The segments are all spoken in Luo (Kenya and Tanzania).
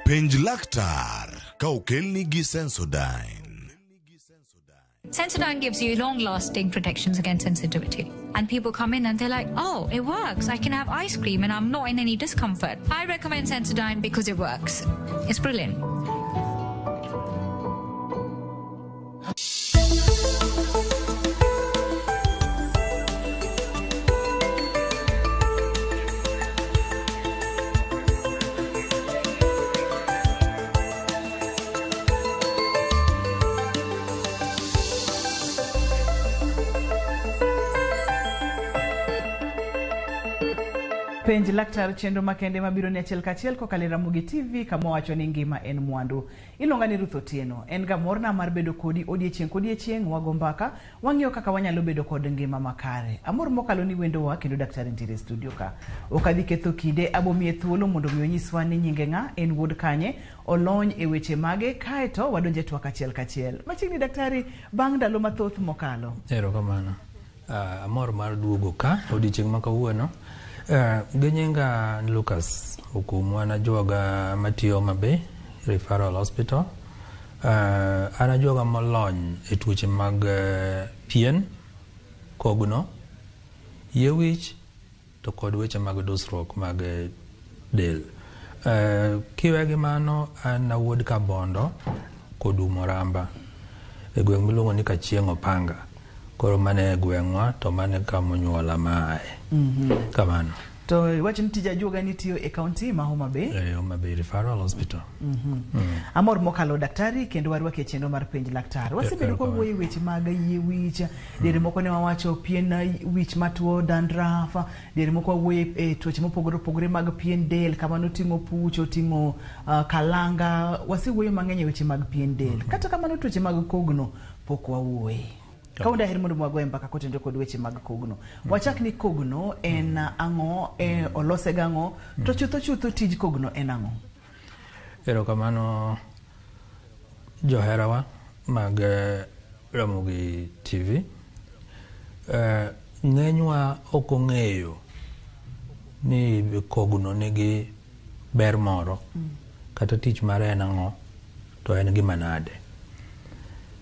Penj laktar ka okelni gi Sensodyne. Sensodyne gives you long-lasting protections against sensitivity. And people come in and they're like, oh, it works. I can have ice cream and I'm not in any discomfort. I recommend Sensodyne because it works. It's brilliant. Penj laktar chenro makende mabiro ni achiel kachiel kokalo Ramogi TV kama wacho ni ngima en mwandu. Ilonga ni Ruth Otieno. En ga morna mar bedo kodi odiechieng wago mbaka wang'iyo kaka wanyalo bedo kod ngima makare. Amor mokalo ni wendo wa kendo daktari ntiere studio ka. Okadhi ketho kinde abomie thuolo mondo mi onyiswa ni nyinge nga en wuod kanye olony e weche mage kaeto wadonje twak achiel kachiel. Machiegni daktari bang' ndalo mathoth mokalo. Ero kamano. Amor mar duogo ka odiechieng makawuono. Genyenga Lucas ukumwana joga matiyo mabe referral hospital. Ana joga molony e tuoche mag pien, kogno, yewich to kod weche mag dosruok mag del. Kiwegi mano an awuod Kabondo kod Umoramba e gweng' miluongo ni Kachieng' Opanga. Koro mane gweng'wa to mane kamonyuola mae. Kamano. To wachni tija joga nitiyo e county ma Homa Bay? Homa Bay Referral Hospital. Amor mokalo daktari kendo warwake chenro mar penj laktar. Wasebedo ko wuoyo weche mag yie wich, diere moko ne wawacho pien wich matuo dandruff, diere moko wuoyo e tuoche mopogore mag pien del, kamano tingo pucho, tingo kalanga, wasewuoyo mang'eny weche mag pien del. Kata kamano tuoche mag kogno pok wawuoyo. Kaunda heri mondo mwagoe mbaka kotendo kod weche mag kogno. Wachak ni kogno en ang'o, olose gang'o, to chutho tij kogno en ang'o? Ero kamano joherawa mag Ramogi TV. Ng'enywa ok ong'eyo ni kogno nigi ber moro kata tich mare en ang'o, to en gima nade.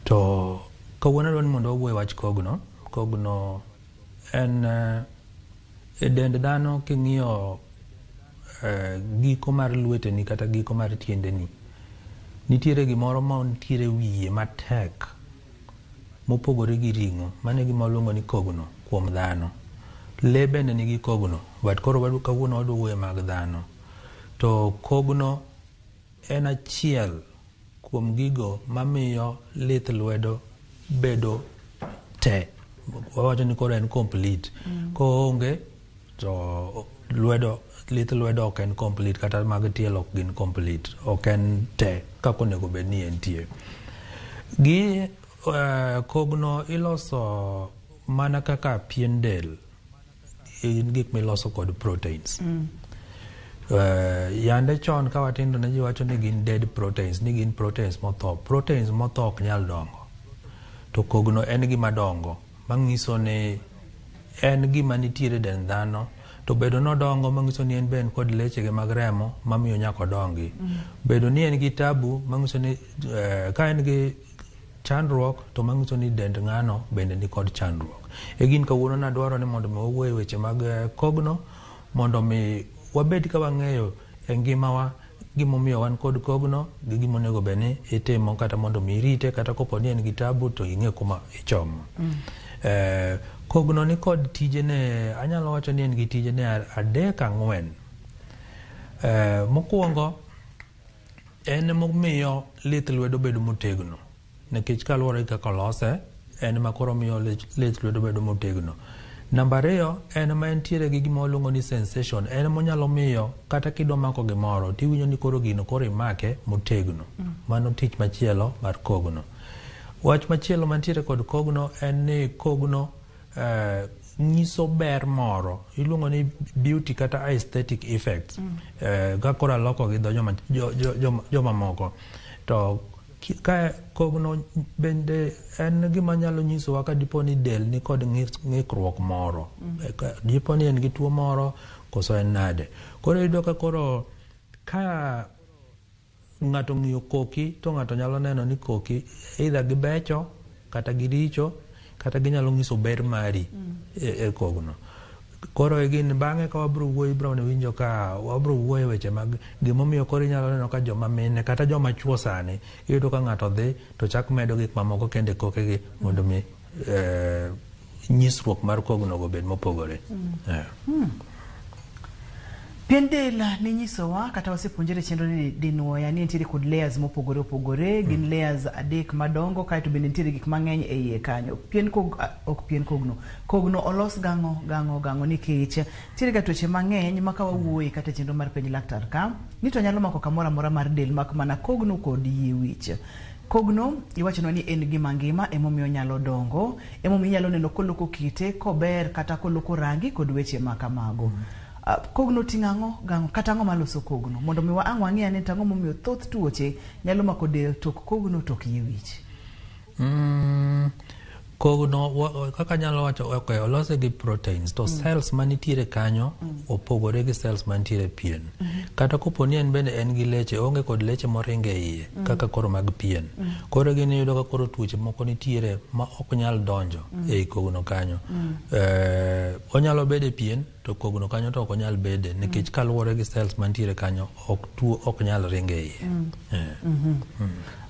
To kawuono dwani mondo wawuoye wach kogno. Kogno en e dend dhano king'iyo giko mar lweteni kata giko mar tiendeni. Nitiere gimoro ma nitiere wiye matek mopogore gi ring'o. Mane gima waluongo ni kogno kuom dhano. Le bende nigi kogno, but koro kawuono wadwa wuoyo mag dhano. To kogno en achiel kuom gigo mamiyo lith lwedo bedo te. Wawacho ni koro en complete. Ko onge to lith lwedo ok en complete, kata mag tielo ok gin complete, ok en te kako onego bed ni entie. Gi kogno iloso mana kaka pien del, gik miloso kod proteins. Yande chon ka watindo ne ji wacho ni gin dead proteins, ni gin proteins motho. Proteins motho ok nyal dongo. To kogno en gima dongo, mang'iso ni en gima nitiere dend dhano, to bedo nodongo mang'iso ni en ben kod lechege mag remo mamiyo nyako dongi. Bedo ni en gi tabu mang'iso ni ka en gi chandruok to mang'iso ni dend ng'ano bende ni kod chandruok. E gin kawuono na dwaro ni mondo mi wawuoye weche mag kogno, mondo mi wabed ka wang'eyo e ngimawa gimomiyo wan kod kogno, gi gimonego beni itimo kata mondo mi irite, kata kopo ni en gi tabu to ing'e kuma ichomo. Kogno ni kod tijene, anyalo wacho ni en gi tijene 3-4. Mokwongo en momiyo lith lwedo bedo motegno, nikech kaluwore gi kaka olose en makoro miyo lith lwedo bedo motegno. Namba 2 en ma entiere gi gima waluongo ni sensation. En monyalo miyo kata kidwa mako gimoro tiwinjo ni koro gino koro imake motegno. Mano tich machielo mar kogno. Wach machielo mantiere kod kogno en ni kogno nyiso ber moro, iluongo ni beauty kata aesthetic effects. Gakora loko gi joma moko. To ka kogno bende en gima nyalo nyisowa ka dipo ni del ni kod ng'ikruok moro. Dipo ni en gi tuo moro koso en nade. Koro iyudo ka koro ka ng'ato ng'iyo koki to ng'ato nyalo neno ni koki either gibecho kata giricho kata ginyalo nyiso ber mari e kogno. Koro gin bang'e ka wabro wuoyi bro ne winjo ka wabro wuoyo weche mag gimomiyo koro inyalo neno ka joma mine kata joma chuo sani iyudo ka ng'ato dhi to chak medo gik mamoko kende kokegi mondo mi nyisruok mar kogno go bed mopogore. Pien del ni nyisowa kata wasepuonjore chenro ni dinwoya ni nitiere kod layers mopogore opogore gin layers adek madongo kaeto bende nitiere gik mang'eny e iye kanyo. Pien kogno olos gango nikech nitiere ga tuoche mang'eny ma ka wawuoye kata chenro mar penj laktar ka ni to nyalo mako kamoro amora mar del mak mana kogno kod yie wich. Kogno iwachonwa ni en gima ngima emomiyo nyalo dongo, emomiyo nyalo neno koloko kite kober kata koloko rangi kod weche makamago. Kogno ting'ango kata ang'o maloso kogno mondo mi wang'e ane tang'o momiyo thoth tuoche nyalo mako del tok kogno tok yie wich. Kogno kaka nyalo wacho olose gi proteins to cells manitiere kanyo opogore gi cells manitiere pien. Kata koponi en bende en gi leche onge kod leche moringe iye kaka koro mag pien. Koro gin iyudo ka koro tuoche moko nitiere ma ok nyal donjo ei kogno kanyo. Onyalo bede pien to kogno kanyo to ok onyal bede nikech kaluwore gi cells manitiere kanyo ok nyal ringe iye.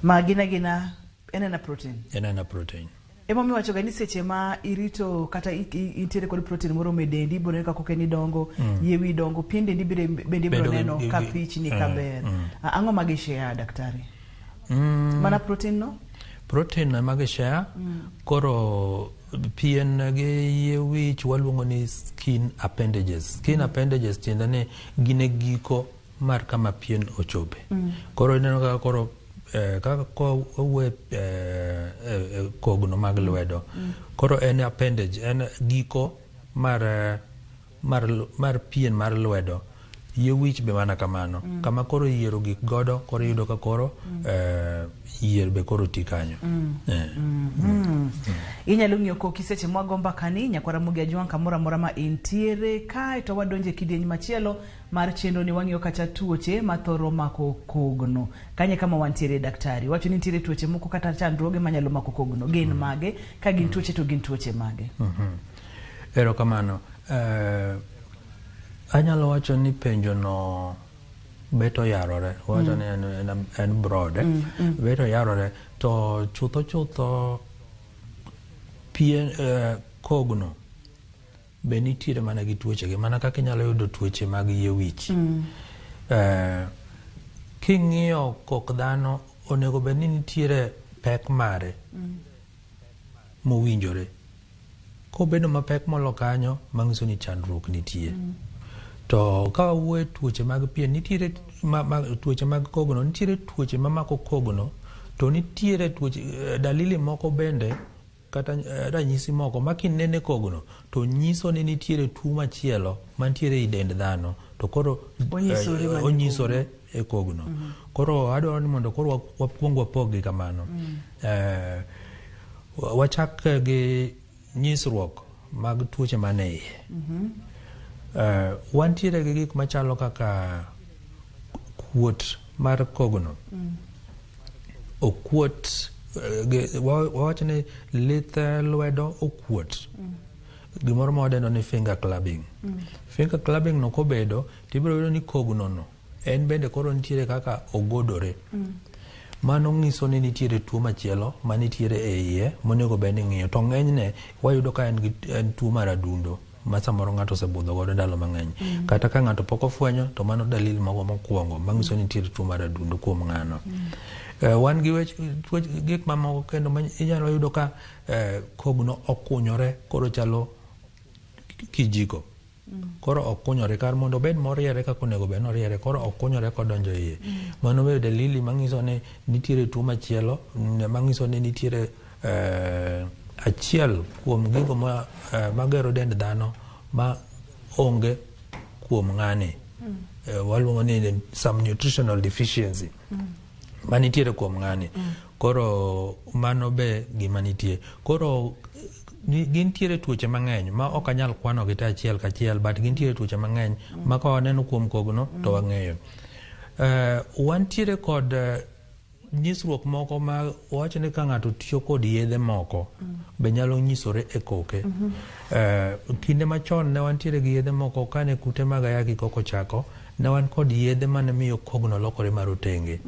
Ma gina enena protein. Enena protein. Emomiyo wacho ga ni seche ma irito kata intiere kod protein moro medendi biro ka kokeni dongo yewi dongo pien dendi bende biro neno ka pichni kaber. Ang'o magi share daktari? Mana protein no? Protein na magi share koro pien gi yie wich waluongo ni skin appendages. Skin appendages tiende ni gine giko mar kama pien ochope. Koro ineno ka koro kaka uwe kogno mag lwedo koro en appendage en giko mar pien mar lwedo yie wich be mana kamano kama koro yiero gik godo koro yudo ka koro yier be koro ti kanyo. Inyalo ng'iyo koki seche mwagomba kani nyakwara mugi ajwang kamora mora ma intiere kae to wadonje kidieny machielo mar chenro ni wang'iyo kata tuoche mathoro mako kogno kanye kama wantiere daktari wacho ni nitiere tuoche moko kata chandruoge manyalo mako kogno gin mage ka gin tuoche to gin tuoche mage. Ero kamano anyalo wacho ni penjo no beto yarore wacho ni en broad beto yarore to chutho pien kogno be nitiere mana gi tuoche gi mana kaka inyalo yudo tuoche mag yie wich. King'iyo kok dhano onego bed ni nitiere pek mare mowinjore kobedo mapek molo kanyo manyiso ni chandruok nitie. To ka wuoye tuoche mag pien nitiere tuoche mag kogno nitiere tuoche mamako kogno to nitiere tuoche dalili moko bende kata ranyisi moko makinene kogno to nyiso ni nitiere tuo machielo mantiere i dend dhano to koro onyisore e kogno. Koro adwaro ni mondo koro wapuong wapog gi kamano. Wachak gi nyisruok mag tuoche mane iye. Wantiere gi gik machalo kaka kuot mar kogno. Okuot wawacho ni lith lwedo okuot. Gimoro ma wadendo ni finger clubbing. Finger clubbing no kobedo tibiro yudo ni kogno no en bende koro nitiere kaka ogodore. Mano nyiso ni nitiere tuo machielo manitiere e iye monego bed ni ng'iyo to ng'enyne wayudo ka en tuo mar adundo ma samoro ng'ato osebudho godo ndalo mang'eny. Kata ka ng'ato pok ofwenyo to mano dalil mokwongo manyiso ni nitiere tuo mar adundo kuom ng'ano. Wan gi gik mamoko kendo inyalo yudo ka kogno okunyore koro chalo kijiko. Koro okunyore kar mondo bed moriere kaka onego bed noriere koro okunyore kodonjo iye. Mano be dalili manyiso ni nitiere tuo machielo manyiso ni nitiere achiel kuom gigo magero dend dhano ma onge kuom ng'ani. Waluongo ni some nutritional deficiency manitiere kuom ng'ani. Koro mano be gima nitie. Koro gintiere tuoche mang'eny ma ok anyal kwano gi ta achiel kachiel but gintiere tuoche mang'eny ma ka waneno kuom kogno to wang'eyo. wantiere kod nyisruok moko ma wacho ni ka ng'ato tiyo kod yedhe moko be nyalo nyisore e koke. Kinde machon ne wantiere gi yedhe moko kane kute mag ayaki koko chako, ne wan kod yedhe mane miyo kogno lokore marotenge.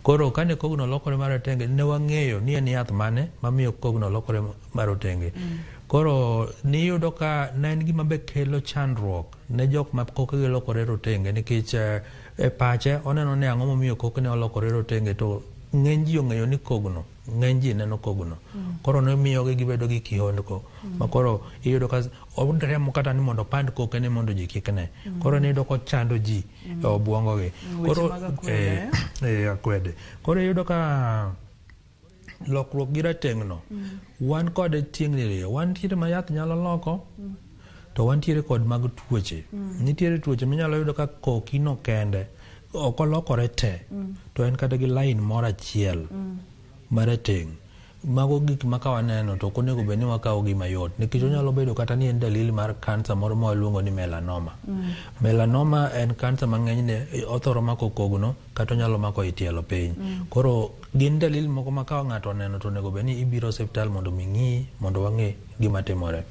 Koro kane kogno lokore marotenge, ne wang'eyo ni en yath mane mamiyo kogno lokore marotenge. Koro niyudo ka ne en gima be kelo chandruok ne jok ma kokegi lokore rotenge, nikech e pache oneno ni ang'o momiyo kokene olokore rotenge, to ng'eny ji ong'eyo ni kogno, ng'eny ji neno kogno. Koro ne miyogi gibedo gi kihondko, ma koro iyudo ka odremo kata ni mondo pand kokene mondo ji kik ne. Koro niyudo ko chando ji e obwongogi. Koro akwede. Koro iyudo ka lokruok gi rateng'no, wan kod tieng'ni riyo. Wantiere ma yath nyalo loko, to wantiere kod mag tuoche. Nitiere tuoche minyalo yudo ka kokino kende ok olokore te, to en kata gi lain moro achiel marateng'. Mago gik ma kawaneno to okonego bed ni wakawo gi mayot, nikech onyalo bedo kata ni en dalili mar kansa moro ma waluongo ni melanoma. Melanoma en kansa ma ng'enyne othoro mako kogno kata onyalo mako itielo piny. Koro gin dalili moko ma ka ng'ato oneno to onego bed ni ibiro osiptal mondo ming'i, mondo wang'e gima timore.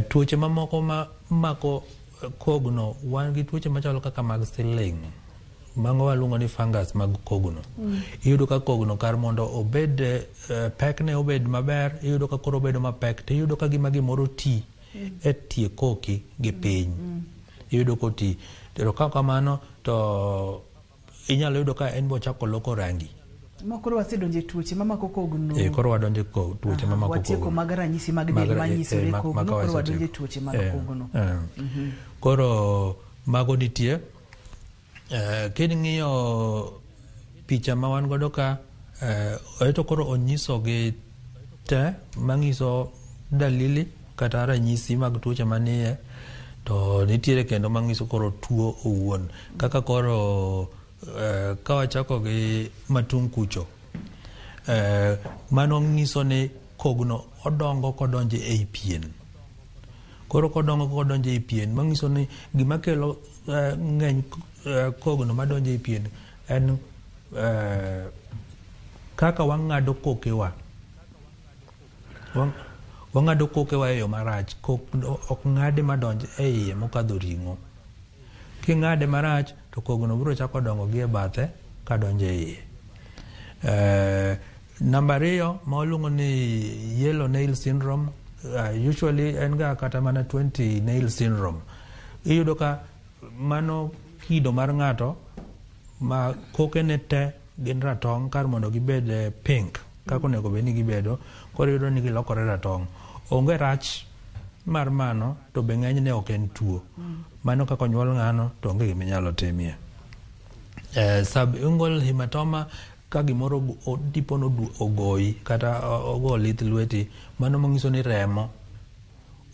Tuoche mamoko ma mako kogno, wan gi tuoche machalo kaka mag siling, mago waluongo ni fungus mag kogno. Iyudo ka kogno kar mondo obed pekne obed maber, iyudo ka koro obedo mapek, to iyudo ka gimoro ti e tie koki gi piny. Iyudo ko ti. To ka kamano to inyalo yudo ka en bochako loko rangi. Koro wasedonje tuoche mamako kogno. Koro wadonje tuoche mamako kogno. Watieko mag ranyisi mag del manyisore kogno, koro wadonje tuoche mag kogno. Koro mago nitie. King'iyo picha ma wan godo ka, to koro onyiso gi te manyiso dalili kata ranyisi mag tuoche manie, to nitiere kendo manyiso koro tuo owuon. Kaka koro ka wachako gi matung' kucho, mano nyiso ni kogno odongo kodonjo ei pien. Koro kodongo kodonjo ei pien, manyiso ni gima kelo ng'eny kogno madonjo ei pien en kaka wang'ado kokewa. Wang'ado kokewa e yo marach, ok ng'ade madonjo e iye mokadho ring'o. King'ade marach, to kogno biro chako dongo gi e bathe kadonjo e iye. Namba 2 ma waluongo ni yellow nail syndrome, usually en ga kata mana 20 nail syndrome. Iyudo ka mano kido mar ng'ato ma kokene te gin ratong' kar mondo gibed pink kaka onego bed ni gibedo, koro iyudo ni gilokore ratong'. Onge rach mar mano, to be ng'enyne ok en tuo. Mano kaka onyuol ng'ano to onge gima inyalo timie. Subungual hematoma, ka gimoro dipono ogoyi kata ogo lith lweti, mano manyiso ni remo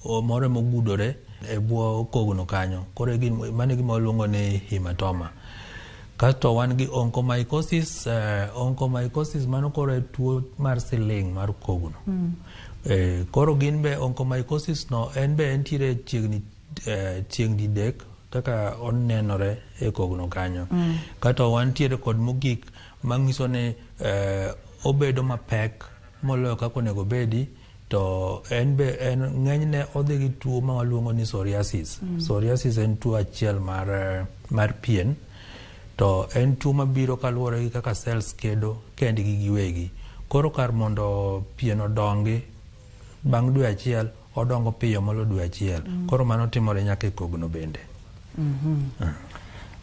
moro mogudore e bwo kogno kanyo. Koro mano gima waluongo ni hematoma. Kasto wan gi onychomycosis. Onychomycosis mano koro e tuo mar siling mar kogno. Koro gin be onychomycosis no en be entiere chiegni dek kaka onenore e kogno kanyo. Kato wantiere kod mogik manyiso ni obedo mapek moloyo kaka onego bedi, to en ng'enyne odhi gi tuo ma waluongo ni psoriasis. Psoriasis en tuo achiel mar pien, to en tuo mabiro kaluwore gi kaka cells kedo kendgi giwegi. Koro kar mondo pien odongi bang' dwe achiel, odongo piyo molo dwe achiel. Koro mano timore nyaka e kogno bende.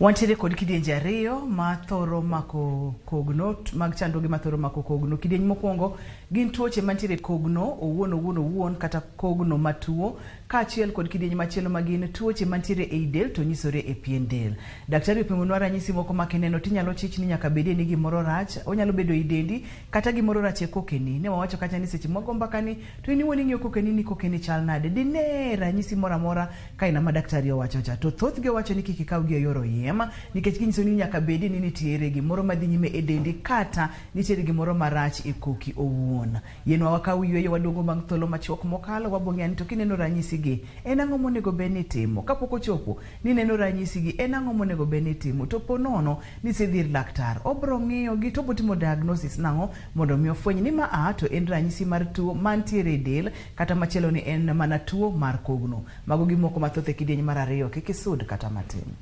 Wantiere kod kidienje ariyo ma thoro mako kogno, mag chandogi ma thoro mako kogno. Kidienje mokwongo gin tuoche mantiere kogno owuon kata kogno matuo, kaachiel kod kidienje machielo magin tuoche mantiere ei del to nyisore e pien del. Daktari opengonwa ranyisi moko ma kineno tinyalo chich ni nyaka bedie ni gimoro rach, onyalo bedo i dendi kata gimoro rach e kokeni. Ne wawacho kacha ni seche moko mbakani to in wuoni ng'iyo kokeni ni kokeni chal nade. Dine ranyisi moro amora ka ina ma daktari owacho cha. To thoth gi wacho ni kik ikaw gi e yor oyiem, rem nikech kinyiso ni nyaka bedi ni nitiere gimoro madhi nyime e dendi kata nitiere gimoro marach e koki owuon. Yenwa wakaw yweyo waduogo bang' thuolo machuok mokalo wabong'e ni to kineno ranyisi gi en ang'o monego bed ni timo kapok ochopo ni neno ranyisi gi en ang'o monego bed ni timo to ponono ni sidhir laktar obro ng'iyo gi to botimo diagnosis nang'o mondo mi ofweny ni ma to en ranyisi mar tuo mantiere e del kata machielo ni en mana tuo mar kogno. Mago gi moko mathoth e kidieny mar ariyo kik isud kata matin.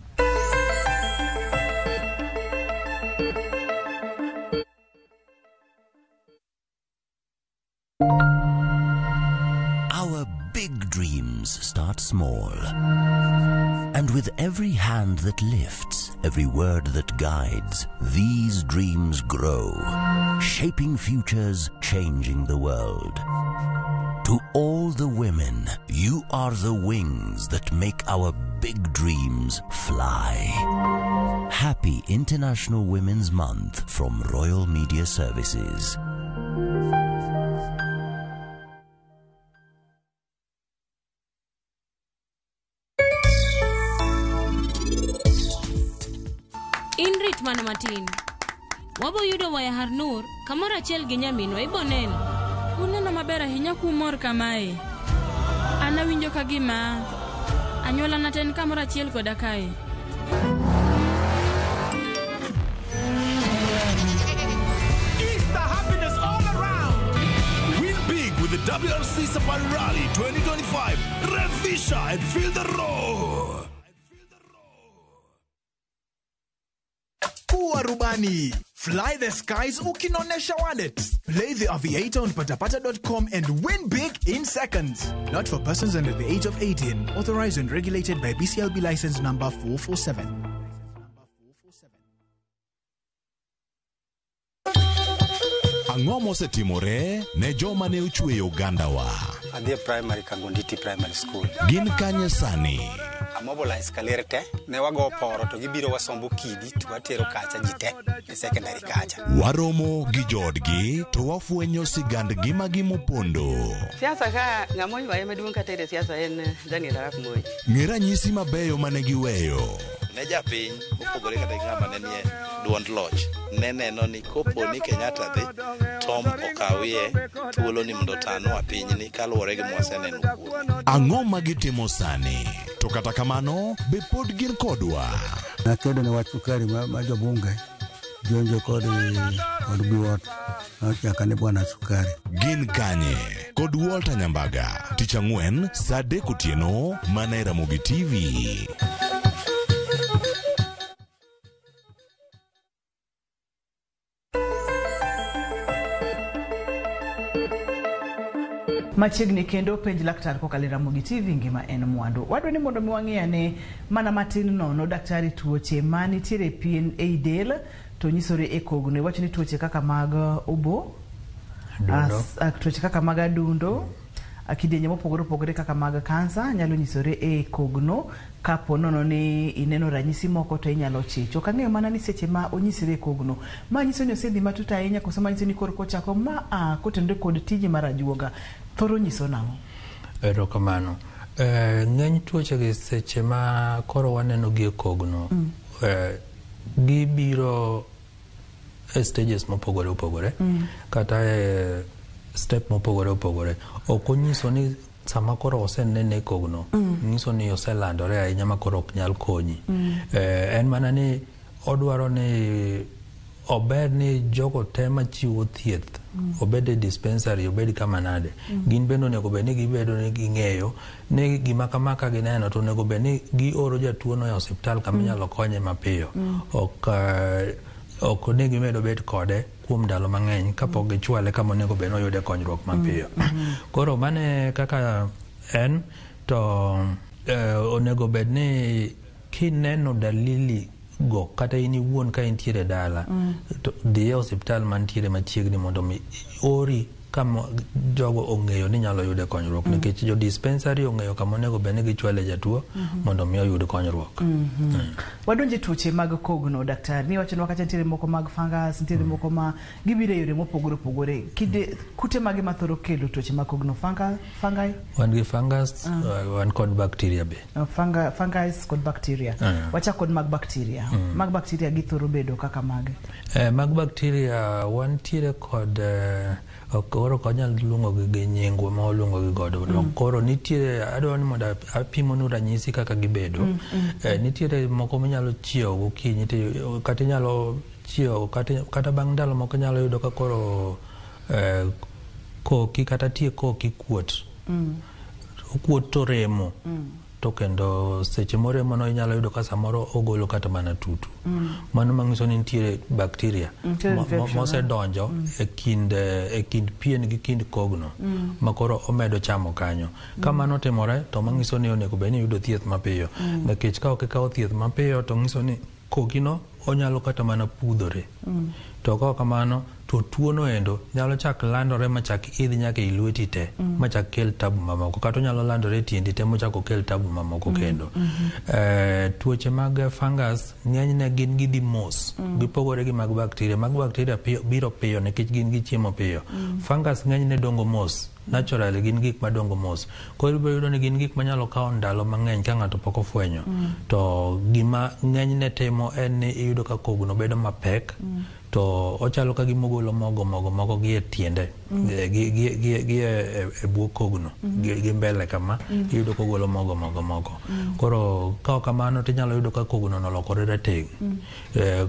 Our big dreams start small. And with every hand that lifts, every word that guides, these dreams grow, shaping futures, changing the world. To all the women, you are the wings that make our big dreams fly. Happy International Women's Month from Royal Media Services. Inrit mana matin. Wabo yudo waya Harnur kamoro achiel gi nyaminwa iboneno. Uneno maber ahinya kumor kamae. Ana winjo ka gima anyuola na ten kamoro achiel koda kae. Easter happiness all around. Win big with the WRC Safari Rally 2025. Revisha and feel the roar. Kuwa rubani. Fly the skies ukinonesha wallet. Play the aviator on patapata.com and win big in seconds. Not for persons under the age of 18. Authorized and regulated by BCLB license number 447. Ang'o mosetimore ne joma ne ochweyo Ugandawa? Adhi primary Kagonditi Primary School. Gin kanye sani? Mobilize kalerte ne wago poro to gibiro wasombo kidi to watero kacha jite e secondary kacha. Waromo gi jodgi to wafwenyo sigand gima gi mopondo. Siasa ka ng'amoy wae maduong' kata e siasa en Daniel Arap Moi. Ng'era nyisi mabeyo mane giweyo. Ne japiny opogore kata ng'ama ne nie duond loch ne neno ni kopo ni Kenyatta dhi Tom okawie thuolo ni mondo tanwa piny ni kaluwore gi mwaseneno kuome. Ang'o ma gitimo sani? To kata kamano be pod gin kodwa. Nakedo ne wach sukari ma jobunge jonjo kod buot nochaka ne bwana sukari. Gin kanye kod Walter Nyambaga tich ang'wen saa 3 otieno mana e Ramogi TV. Machiegni kendo penj laktar kokalo Ramogi TV ngima en mwandu. Wadwa ni mondo miwang'ia ne mana matin nono daktari tuoche manitiere pien e del to nyisore e kogno. Wacho ni tuoche kaka mag obo, tuoche kaka mag adundo, kidienje mopogore opogore kaka mag kansa nyalo nyisore e kogno. Kapo nono ni ineno ranyisi moko to inyalo chicho. Kang'eyo mana ni seche ma onyisore e kogno ma nyiso ni osedhi matut ahinya koso ma nyiso ni korko chako ma kotende kod tiji mar ajuoga thoro nyiso nang'o? Erokamano. Ng'eny tuoche gi seche ma koro waneno gi e kogno gibiro e stages mopogore opogore kata e step mopogore opogore. Ok onyiso ni sama koro osenene e kogno nyiso ni oselandore ahinya ma koro ok nyal konyi. En mana ni odwaro ni ober ni jogo tema chiwo thieth obed e dispensary obed kama nade gin bende onego bed ni gibedo ni ging'eyo ni gima kama ka gineno to onego bed ni gioro jatuo no e osiptal kama inyalo konye mapiyo. Ok onego gimedo bet kode kuom ndalo mang'eny kapok gichwale kama onego bed ni oyude konyruok mapiyo. Koro mane kaka en to onego bed ni kineno dalili go kata in iwuon ka intiere dala to dhi e osiptal mantiere machiegni mondo mi ori kama jogo ong'eyo ni nyalo yude konyruok nikech jo dispensary ong'eyo kama onego bene gichwale jatuo mondo mi oyud konyruok. Wadonje tuoche mag kogno daktari ni wachonwa kata nitiere moko mag fungus nitiere moko ma gibire yore mopogore opogore kute mage mathoro kelo tuoche mag kogno fungi wan gi fungus wan kod bacteria be fungus kod bacteria wacha kod mag bacteria githoro bedo kaka mage mag bacteria wantiere kod koro kanyal luongo gi nyingwa ma oluongo gi godo koro nitiere adwa ni mondo apimo nu ranyisi kaka gibedo nitiere moko minyalo chiewo gokinyi kata inyalo chiewo kata bang' ndalo moko nyalo yudo ka koro koki kata tie koki kuot to remo to kendo seche moremo no inyalo yudo ka samoro ogolo kata mana tutu mano manyiso ni nitiere bacteria mosedonjo e kind pien gi kind kogno makoro omedo chamo kanyo kamano timore to manyiso ni onego bed ni yudo thieth mapiyo nikech ka ok ikawo thieth mapiyo to nyiso ni kogino onyalo kata mana pudhore to ka kamano to tuo no endo nyalo chak landore machak idhi nyaka i lweti te machak kel tabu mamoko kata nyalo landore tiendi te machak kel tabu mamoko kendo tuoche mag fungus ng'enyne gin gidhi mos gipogore gi mag bacteria biro piyo nikech gin gi chiemo piyo fungus ng'enyne dongo mos naturally gin gik madongo mos koro ibiro yudo ni gin gik manyalo kawo ndalo mang'eny ka ng'ato pok ofwenyo to gima ng'enyne timo en ni iyudo ka kogno bedo mapek to ochalo ka gimogolo mogo gi e tiende gi e bwo kogno gi mbele kama iyudo kogolo mogo koro ka kamano tinyalo yudo ka kogno nolokore rateng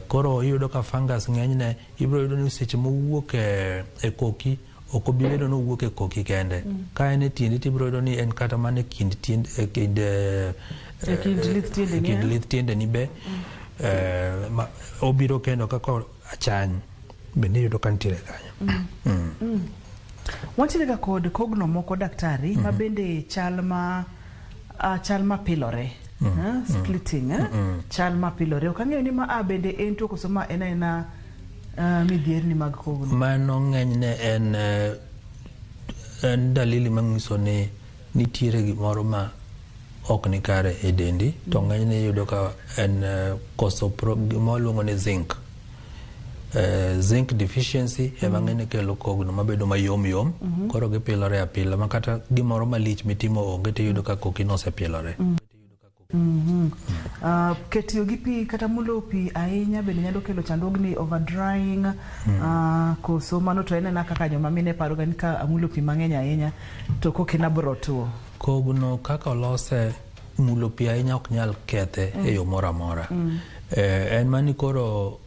koro iyudo ka fungus ng'enyne ibiro yudo ni seche mowuok e koki ok obibedo no wuok e koki kende ka en e tiendi tibiro yudo ni en kata mana kind lith tiende ni be obiro kendo kaka achany bende yudo ka nitiere kanyo wantiere ga kod kogno moko daktari ma bende chal ma pilore splitting chal ma pilore ok ang'eyo ni ma bende en tuo koso ma en midhierni mag kogno mano ng'enyne en dalili manyiso ni nitiere gimoro ma ok ni kare e dendi to ng'enyne yudo ka en koso gima luongo ni zinc deficiency ema ng'enyne kelo kogno mabedo mayom koro gipilore apila ma kata gimoro malich mitimo onge tiyudo ka koki nosepilore ketiyo gi pi kata mulo pi ahinya bende nyalo kelo chandruogni overdrying koso mano to en kaka joma mine paro ga ni ka amulo pi mang'eny ahinya to kokina bro tuo kogno kaka olose mulo pi ahinya ok nyal kethe e yo moro amora en mani koro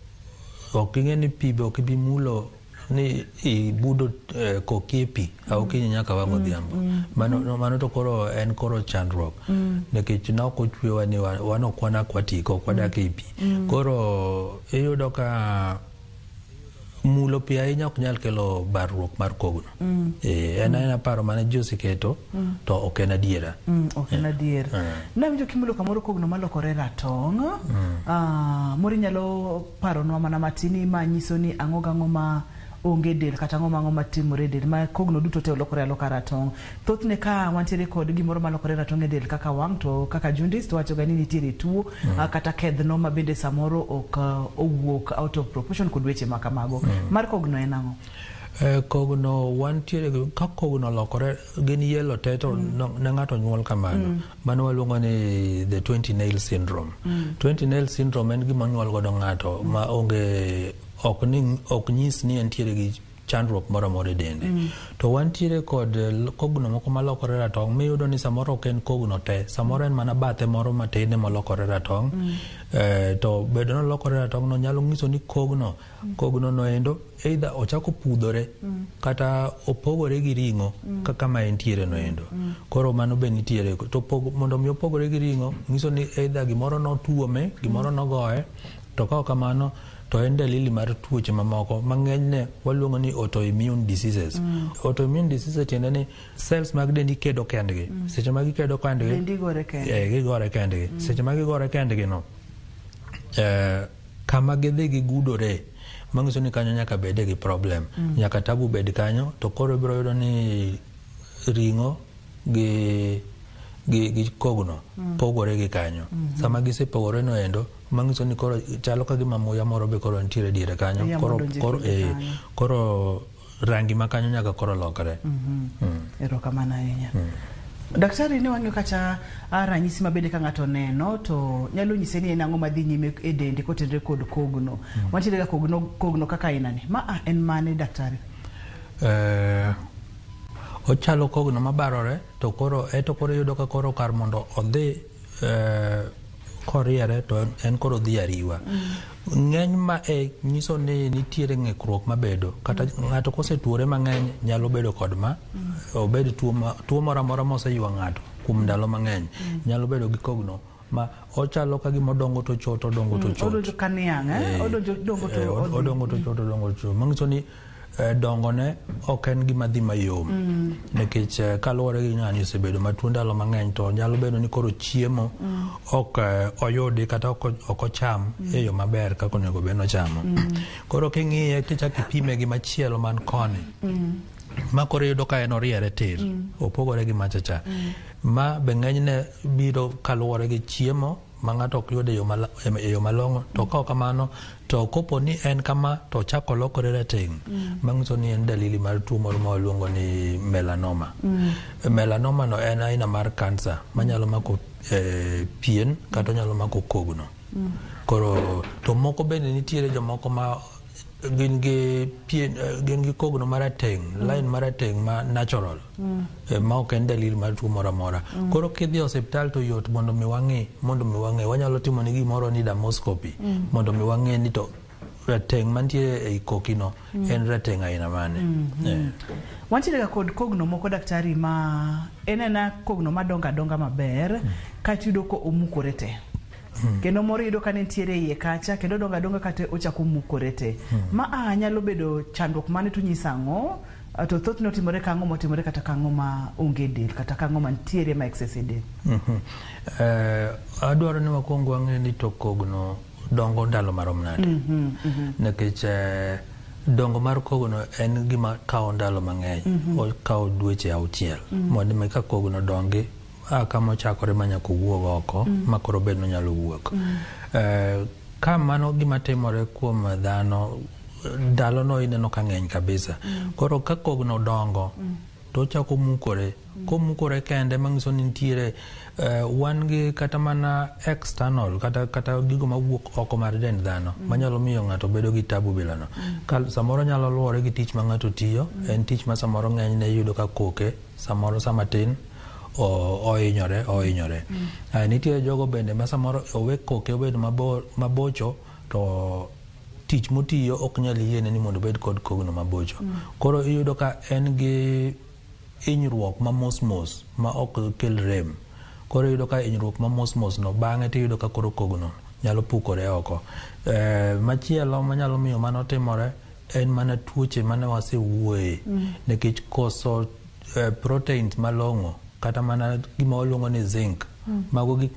ok ing'e ni pi be ok ibi mulo ni ibudo koki e pi okinyi nyaka wang' odhiambo mano to koro en koro chandruok nikech ne ok ochwewa ni wan ok wan akwatiko ok wadak e pi koro iyudo ka mulo pi ahinya ok nyal kelo barruok mar kogno en paro mane ji osiketo to ok en adiera nawinjo kimulo kamoro kogno malokore ratong' moro inyalo paronwa mana matini ma nyiso ni ang'o gang'o ma onge del kata ang'o matimore del ma kogno duto te olokore aloka ratong' thothne ka wantiere kod gimoro malokore ratong' e del kaka wang' to kaka jaundice to wacho ga ni nitiere tuo kata kedhno ma bende samoro ok owuok out of proportion kod weche ma kamago mar kogno en ang'o kogno wantiere ka kogno lokore gin yellow te to ne ng'ato nyuol kamano mano waluongo ni the 20 nail syndrome 20 nail syndrome en gima nyuol godo ng'ato ma onge ok nyis ni entiere gi chandruok moro amora e dende to wantiere kod kogno moko malokore ratong' miyudo ni samoro ok en kogno te samoro en mana bathe moro matin molokore ratong' to bedo nolokore ratong' no nyalo nyiso ni kogno no endo either ochako pudhore kata opogore gi ring'o kaka ma entiere no endo koro mano be nitiere to mondo mi opogore gi ring'o nyiso ni either gimoro notuome gimoro nogoye to ka kamano to en dalili mar tuoche mamoko mang'enyne waluongo ni autoimmune diseases autoimmune diseases tiende ni cells mag dendi kedo kendgi seche ma gikedo kendgi gigore kendgi seche ma gigore kendgi no kama gidhi gigudore mangiso ni kanyo nyaka bede gi problem. Nyaka tabu bed kanyo, to koro biro yudo ni ringo gi kogno pogore gi kanyo. Sama gise pogore no endo, mangiso ni koro chalo ka gima muya moro be koro ntiere diere kanyo. Koro rangi ma kanyo nyaka koro lokre. Erokamano ahinya. Daktari, ne wang'eyo kacha ranyisi mabende ka ng'ato neno to nyalo nyise ni en ang'o madhi nyime e dende kotenre kod kogno. Wantiere ga kogno kaka ainani. En mane daktari? Ochalo kogno mabarore to koro yudo ka koro kar mondo odhi koriere to en koro dhi ariwa. Ng'eny ma nyiso ni nitiere ng'ikruok mabedo, kata ng'ato kosetuore mang'eny nyalo bedo kod obed tuo moro amora moseywa ng'ato kuom ndalo mang'eny nyalo bedo gi kogno ma ochalo ka gima odongo to chot. Odonjo ka niang', odongo to chot. Mangiso ni dongo ne ok en gima dhi mayom, nikech kaluwore gi ng'ani osebedo matuo ndalo mang'eny to nyalo bedo ni koro chiemo ok oyudi kata ok ocham e yo maber kaka onego bed nochamo. Koro king'iye kichako ipime gi machielo man koni, ma koro yudo ka en oriere tir, opogore gi machacha. Ma be ng'enyne biro kaluwore gi chiemo ma ng'ato ok yude e yo malong'o, to ka kamano to kopo ni en kama to chako lokore rateng', mangiso ni en dalili mar tuo moro ma waluongo ni melanoma. Melanoma no en aina mar kansa manyalo mako pien kata nyalo mako kogno. Koro to moko bende nitiere jomoko ma gin gi kogno marateng', line marateng' ma natural, ma ok en dalili mar tuo moro amora. Koro kidhi osiptal to yot mondo mi wang'e, wanyalo timo ni gimoro ni dermoscopy mondo mi wang'e ni to rateng' mantie ei kokino en rateng' aina mane. Wantiere ga kod kogno moko daktari ma en kogno madonga maber kata yudo ko omukore te. Kendo moro yudo ka nitiere iye kacha kendo donga kata ochako mukore te. Nyalo bedo chandruok mane to nyisa ang'o, to thothne otimore ka ang'o motimore kata ka ang'o ma onge del kata ka ang'o mantiere ma excess e del. Adwaro ni wakuong wang'e ni to kogno dongo ndalo marom nade, nikech dongo mar kogno en gima kawo ndalo mang'eny, okawo dweche 6 mondo mi ka kogno dongi kama chakore manyaka wuog oko ma koro bed no nyalo wuok. Ka mano gima timore kuom dhano, ndalo no ineno ka ng'eny kabisa. Koro ka kogno dongo to chako mukore, komukore kende mangiso ni nitiere wan gi kata mana external kata gigo mawuok oko mar dend dhano manyalo miyo ng'ato bedo gi tabu bilano. Samoro nyalo luwore gi tich ma ng'ato tiyo, en tich ma samoro ng'eny ne yudo ka koke samoro sama tin ohinyore. Nitiere jogo bende ma samoro owe koke obedo mabocho to tich motiyo ok nyal yiene ni mondo bed kod kogno mabocho. Koro iyudo ka en gi hinyruok ma mos ma ok kel rem. Koro iyudo ka hinyruok ma mos no bang'e to iyudo ka koro kogno nyalo pukore oko. Machielo manyalo miyo mano timore en mana tuoche mane wasewuoye, nikech koso proteins malong'o kata mana gima waluongo ni zinc, mago gik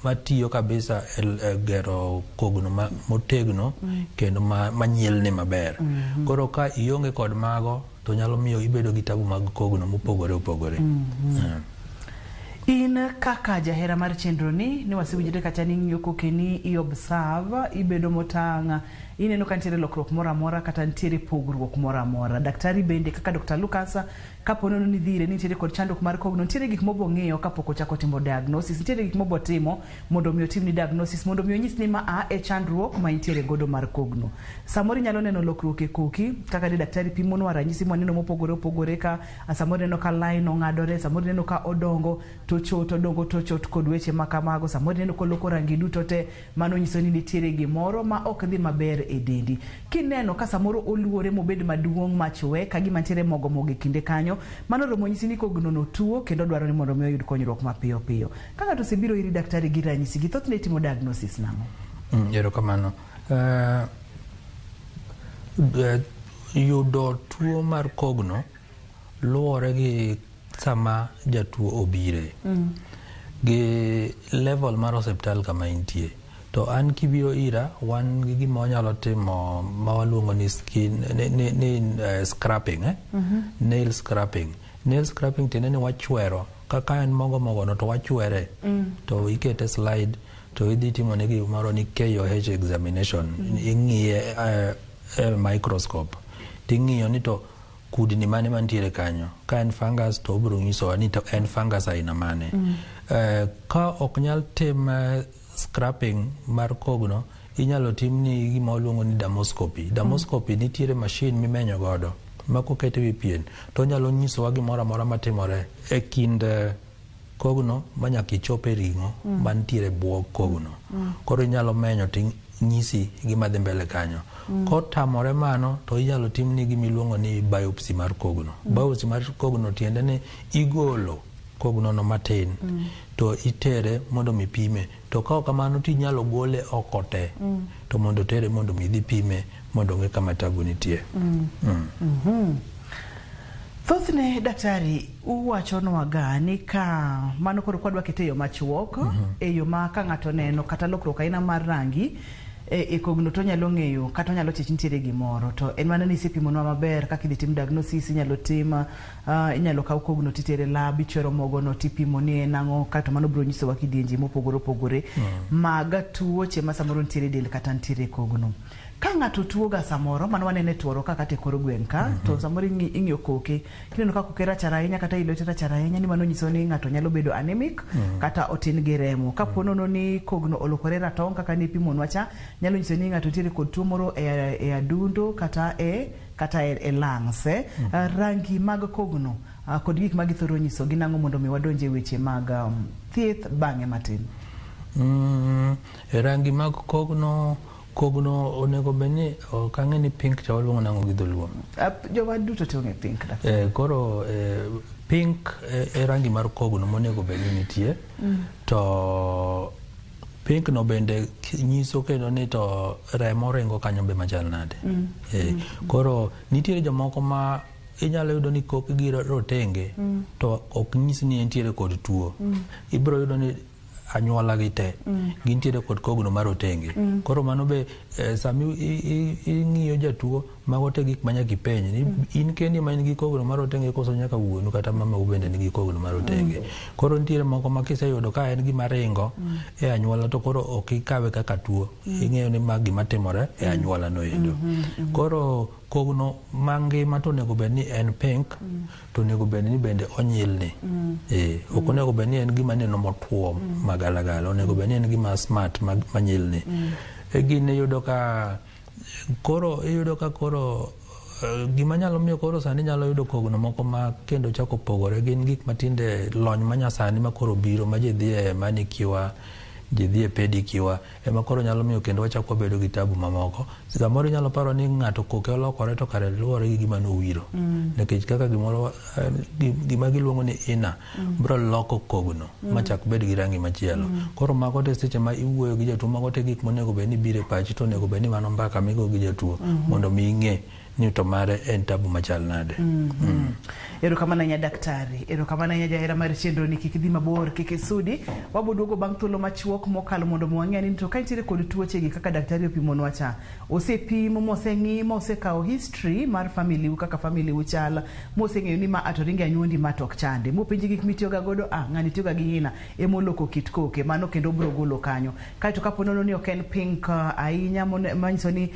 matiyo kabisa e gero kogno motegno kendo manyielni maber. Koro ka ionge kod mago to nyalo miyo ibedo gi tabu mag kogno mopogore. In kaka jahera mar chenro ni wasewinjore kacha ni ng'iyo kokeni i observe, ibedo motang', ineno ka nitiere lokruok moro amora kata nitiere pogruok moro amora. Daktari bende kaka Dr. Lucas kapo nono ni dhire nitiere kod chandruok mar kogno, nitiere gik mobo ng'iyo kapok ochako timo diagnosis, nitiere gik mobo timo mondo mi otim ni diagnosis, mondo mi onyis ni ma e chandruok ma nitiere godo mar kogno. Samoro nyalo neno lokruok e koki kaka de daktari pimonwa ranyisi mwaneno mopogore ka samoro neno ka line ong'adore, samoro neno ka odongo to chot kod weche makamago, samoro neno ko loko rangi duto te, mano nyiso ni nitiere gimoro ma ok dhi maber e dendi. Kineno ka samoro oluore mobed maduong' machwe ka gima nitiere mogo e kinde kanyo, mano romo nyisi ni kogno no tuo kendo dwaro ni mondo mi oyud konyruok mapiyo. Ka ng'ato osebiro iri daktari gi ranyisi gi, thothne timo diagnosis nang'o? Erokamano. Yudo tuo mar kogno luwore gi sama jatuo obire gi level mar hospital kama intie. to an kibiro ira wan gi gima wanyalo timo ma waluongo ni skin ni scrapping nail scrapping. Nail scrapping tiende ni wachwero kaka en mogo no to wachwere to ikete slide to idhi timo ne gimoro ni KOH examination ing'iye microscope ting'iyo ni to kudni mane mantiere kanyo, ka en fungus to obiro nyisowa ni to en fungus aina mane. Ka ok nyal tim scrapping mar kogno, inyalo tim ni gima waluongo ni dermoscopy. Dermoscopy nitiere machine mimenyo godo ma kokete wi pien to nyalo nyisowa gimoro amora matimore e kind kogno manyaka ichope ring'o mantiere bwo kogno. Koro inyalo menyo nyisi gima dhi mbele kanyo. Kotamore mano to inyalo tim ni gimiluongo ni biopsy mar kogno. Biopsy mar kogno tiende ni igolo kogno no matin to itere mondo mi pime, to ka kamano ti inyalo gole oko te to mondo tere mondo mi dhi pime mondo ng'e kama tabu nitie. Thothne daktari uwacho nwaga ni ka mano koro kwadwa kete yo machuok e yo ma ka ng'ato neno kata lokruok aina mar rangi e kogno to nyalo ng'eyo kata nyalo chich nitiere gimoro to en mana ni sipimonwa maber kaka idhi tim diagnosis inyalo tim inyalo kaw kogno titere lab ichwero mogo no tipimo ni nang'o kata mano biro nyisowa kidienje mopogore opogore mag tuoche ma samoro nitiere del kata nitiere kogno. Ka ng'ato tuoga samoro mano wanene tuoro kaka te koro gwen ka to samoro ing'iyo koke kineno ka koke rachar ahinya kata ilote rachar ahinya ni mano nyiso ni ng'ato nyalo bedo anemic kata otin gi remo. Ka ponono ni kogno olokore ratong kaka ne pimonwa cha nyalo nyiso ni ng'ato tiere kod tuo moro e adundo kata e lungs. Rangi mag kogno kod gik ma githoro nyiso ginang'o mondo mi wadonje weche mag thieth bang'e matin. Rangi mag kogno onego beni kange ni pink cha waluongo nango gi dholuo. Jowa duto to nge pink da. Koro pink e rangi mar kogno monego beni nitie. To pink no bende nyiso kendo ni to remo ringo kanyo be machal nade. Koro nitiere jomoko ma inyalo yudo ni kokgi rotenge to ok nyis ni entiere kod tuo. Ibiro yudo ni anyuola gi te gintiere kod kogno mar otenge. Koro mano be sami ing'iyo jatuo mago te gik manyaka ipenj ni in kendi ma in gi kogno mar otenge koso nyaka wuonu kata mama ubende nigi kogno mar otenge. Koro nitiere moko ma kiseyudo ka en gima ringo e anyuola to koro ok ikawe kaka tuo, ing'eyo ni ma gima timore e anyuola no endo. Koro kogno mangima to onego bed ni en pink to onego bed ni bende onyilni. Ok onego bed ni en gima neno motuo magalagala, onego bed ni en gima smart manyilni. Gini iyudo ka koro gima nyalo miyo koro sani nyalo yudo kogno moko ma kendo chako pogore gin gik matinde lony manyasani ma koro biro ma ji dhie manicure ji dhie pedicure ema koro nyalo miyo kendo wachako bedo gi tabu mamoko. Samoro nyalo paro ni ng'ato koke olokore to kare luwore gi gima nowiro nikech kaka gima giluongo ni ina biro loko kogno machak bed gi rangi machielo. Koro mago te seche ma iwuoyo gi jatuo mago te gik monego bed ni biro e pachi to onego bed ni mano mbaka migo gi jatuo mondo mi ing'e ni to mare en tabu machal nade. Erokamano nya daktari, erokamano nya jahera mar chenro ni kik dhi mabor kik isudi. Waboduogo bang' thuolo machuok mokalo mondo mwang'e ni to ka nitiere kod tuoche gi kaka daktari opimonwa cha. Osepimo moseng'i mosekawo history mar family u kaka family u chal moseng'eyo ni ma atoringe anyuondi ma tok chande. Mopenji gik mitiyoga godo ng'ani tiyoga gi hina emoloko kit koke mano kendo biro golo kanyo. Kaito kaponono ni ok en pink ahinya manyiso ni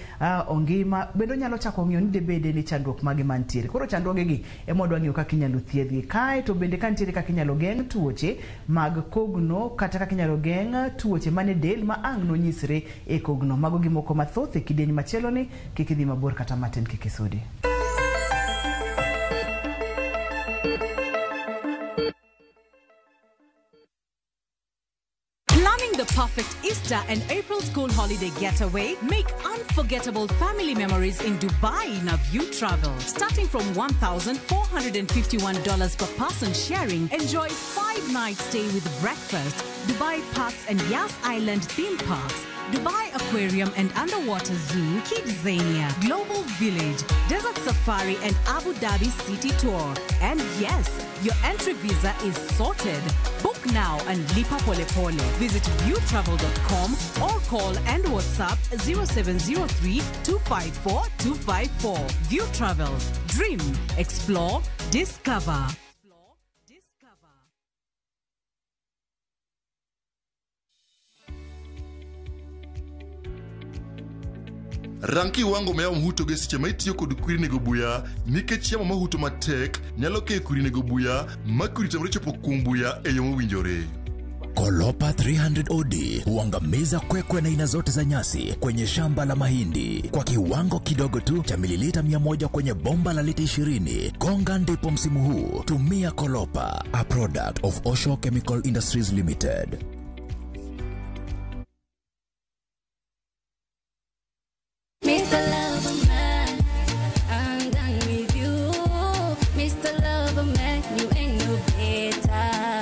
ongima bendo nyalo chako ng'iyo ni debede ni chandruok mage mantiere. Koro chandruoge gi emodwa ng'iyo kaka inyalo thiedhgi. Kae to bende ka nitiere kaka inyalo geng' tuoche mag kogno kata kaka inyalo geng' tuoche mane del ma ang' nonyisre e kogno. Mago gi moko mathoth e kidieny machielo ni kik idhi mabor kata matin kik isudi. The perfect Easter and April school holiday getaway, make unforgettable family memories in Dubai in View Travel. Starting from $1,451 per person sharing, enjoy 5 nights stay with breakfast, Dubai Parks and Yas Island theme parks, Dubai Aquarium and Underwater Zoo, Kidzania, Global Village, Desert Safari and Abu Dhabi City Tour. And yes, your entry visa is sorted. Book now and lipa pole pole. Visit viewtravel.com or call and WhatsApp 0703 254 254. View Travel. Dream, explore, discover. Ranki wango mea mhuto ge siche maitiyo kod kwirine go buya nikech yamo mahuto matek nyalo ke kwirine go buya makuri tamrecho pokuom buya e yo mowinjore. Kolopa 300 OD huangamiza kwekwe na aina zote za nyasi kwenye shamba la mahindi kwa kiwango kidogo tu cha mililita 100 kwenye bomba la lita 20. Konga ndipo msimu huu. Tumia Kolopa, a product of Osho Chemical Industries Limited. Mr. Lover Man, I'm done with you. Mr. Lover Man, you ain't no better.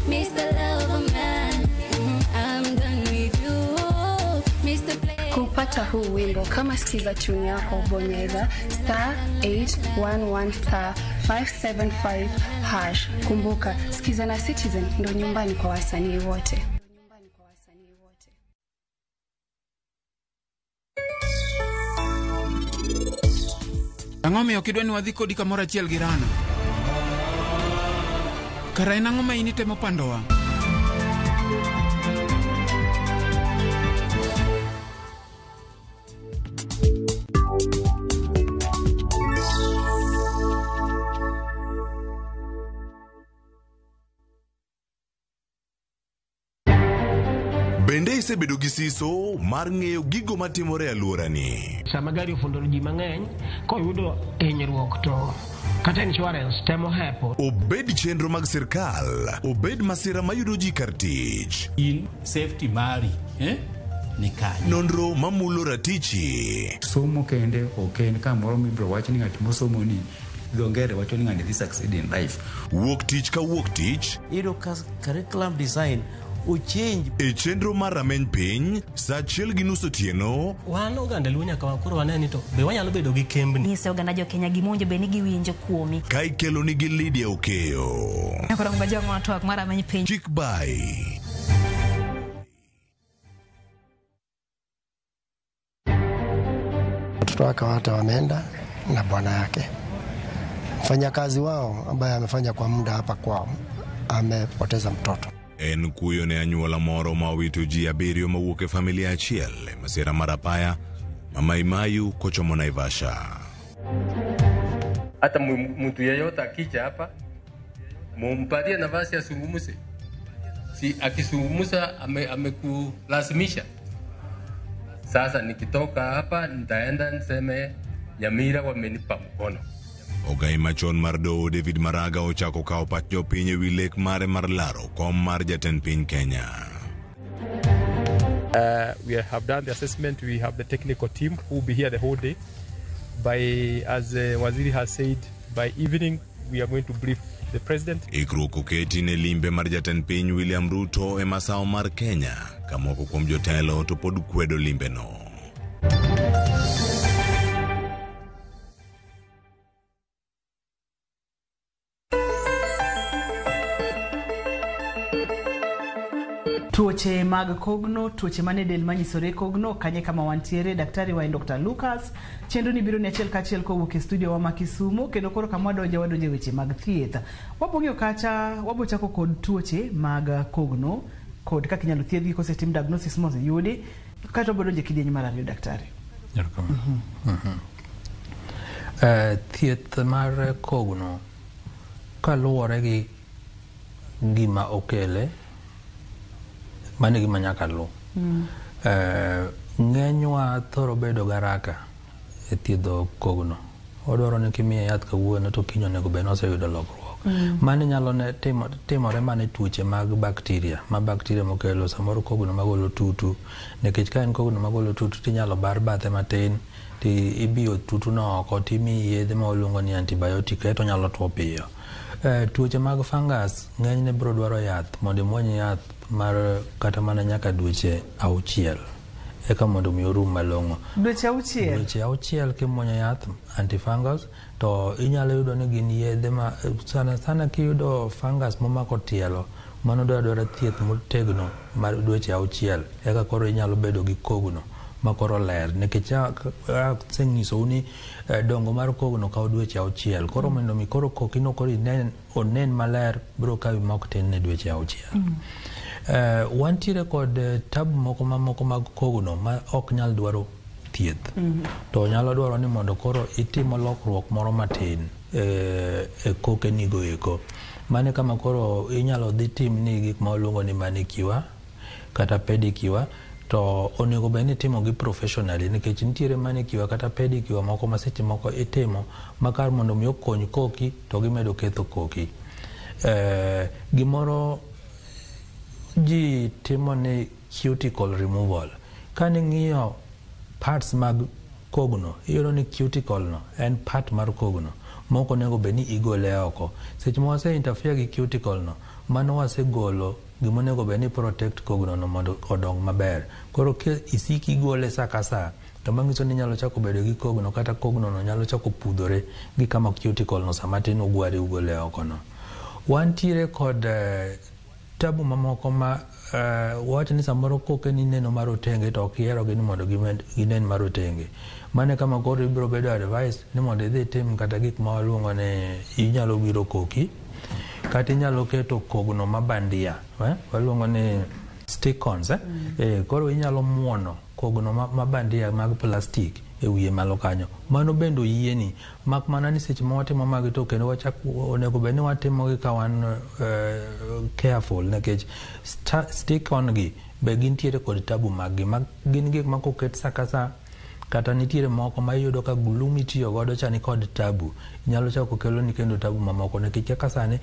Mr. Lover Man, I'm done with you. Mr. Play. Kupata huu wimbo kama sikiza tune yako bonyeza *811*575#. Kumbuka sikiza na Citizen ndo nyumbani kwa wasanii wote. Ang'omiyo kidwa ni wadhi kodi kamoro achiel gi Rano. Kara en ang'o ma in itemo pandowa? Bende isebedo gi siso mar ng'eyo gigo matimore e alworani. Sama gari ofundoro ji mang'eny, koyudo hinyruok to kata insurance temo hepo. Obed chenro mag sirkal, obed masira mayudo ji kar tich. In safety mari, ni kanyo. Nonro mamulo ratichi. Somo kende oken kamoro mibro wach ni ng'at mosomo ni dongere wacho ni ng'ani dhi succeed in life. Wuok tich ka wuok tich. Iro curriculum design uchenj e chenro mar rameny piny sa 1:30 otieno. Wan oganda luo nyaka wakoro waneni to be wanyalo bedo gi kembni. Nyise oganda jo Kenya gimonjo be ni giwinjo kuomi. Ka ikelo ni gi Lydia Okeyo. Akora ngajo ng'ato ak mar rameny piny. Chik by watoto wake wote wameenda na bwana yake. Mfanyakazi wao ambaye amefanya kwa muda hapa kwao amepoteza mtoto. En kuyo ne anyuola moro ma owito ji 7 mawuok e familia achiel e masira mar apaya Mama Imayu kochomo Naivasha. Hata mtu yeyote akija hapa mumpatie nafasi asungumuse. Si akisungumusa amekulazimisha. Sasa nikitoka hapa nitaenda niseme Nyamira wamenipa mkono. Ogai machon mar doho David Maraga ochako kao pach jopiny e wi lek mare mar laro kom mar jatend piny Kenya. We have done the assessment. We have the technical team who will be here the whole day. As Waziri has said, by evening we are going to brief the president. Ikruok oketi ne limbe mar jatend piny William Ruto e masao mar Kenya kamoko kuom jotelo to pod kwedo limbe no. Tuoche mag kogno, tuoche mane del manyisore kogno, kanye kama wantiere, daktari wa Dr. Lucas. Chenro ni biro ni achiel kachiel kowuok e studio wa Makisumo, kendo koro kama wadonje weche mag thieth. Wabong'eyo kacha, wabochako kod tuoche mag kogno, kod kaka inyalo thiedhgi kosetim diagnosis moseyudi, kata wabodonje kidieny mar ariyo daktari. Thieth mar kogno kaluwore gi gima okele mane gima nyaka lu. Ng'enywa thoro bedo garaka e thiedho kogno. Odwaro ni kimiye yath kawuono to kiny onego bed ni oseyudo lokruok. Mane nyalo timore mane tuoche mag bakteria, ma bakteria mokelo samoro kogno magolo tutu. Nikech ka en kogno magolo tutu tinyalo bar bathe matin, ti ibiyo tutu no oko timiyi yedhe ma oluongo ni antibiotic, to nyalo tuo piyo. tuoche mag fungus ng'enyne biro dwaro yath mondo imuony yath mar kata mana nyaka dweche 6 eka mondo mi orum malong'o. Dweche 6? Dweche 6 kimuonyo yath antifungus to inyalo yudo ni gin yedhe ma sana kiyudo fungus momako tielo mano dwaro thieth motegno mar dweche 6 eka koro inyalo bedo gi kogno makoro ler nikech seng'iso ni dongo mar kogno kawo dweche 6 koro mondo mi koro kokino koro onen maler biro kawi mok tin ne dweche 6. Wantiere kod tabu moko mag kogno ma ok nyal dwaro thieth to nyalo dwaro ni mondo koro itimo lokruok moro matin e koke nigo eko. Mane kama koro inyalo dhi tim ni gik ma oluongo ni manicure kata pedicure to onego bed ni timo gi professionally nikech nitiere manicure kata pedicure moko ma seche moko itimo makar mondo mi okony koki to gimedo ketho koki. Gimoro ji timo ni cuticle removal. Kane ng'iyo parts mag kogno iyudo ni cuticle no en part mar kogno moko onego bed ni igole oko. Seche ma wase interfere gi cuticle no mano wasegolo gima onego bed ni protect kogno no mondo odong maber. Koro isiki igole sa ka sa to manyiso ni nyalo chako bedo gi kogno kata kogno no nyalo chako pudhore gi kama cuticle no sama tin ugwari ugole oko no. Wantiere kod tabu mamoko ma wacho ni samoro koke ni neno marotenge to ok ihero gi ni mondo ginen marotenge. Mane kama koro ibiro bedo advice ni mondo idhi tim kata gik ma waluongo ni inyalo wiro koki kata inyalo keto kogno mabandia waluongo ni stick-ons. Koro inyalo muono kogno mabandia mag plastic e wiye malo kanyo. Mano bendo yieni mak mana ni seche ma watimo magi to kendo onego bed ni watimo gi ka wan careful nikech stick-on gi be gintiere kod tabu mag gi gin gik ma koket sa ka sa kata nitiere moko ma iyudo ka glue mitiyo godo chani kod tabu nyalo chako kelo ni kendo tabu mamoko nikech kaka sani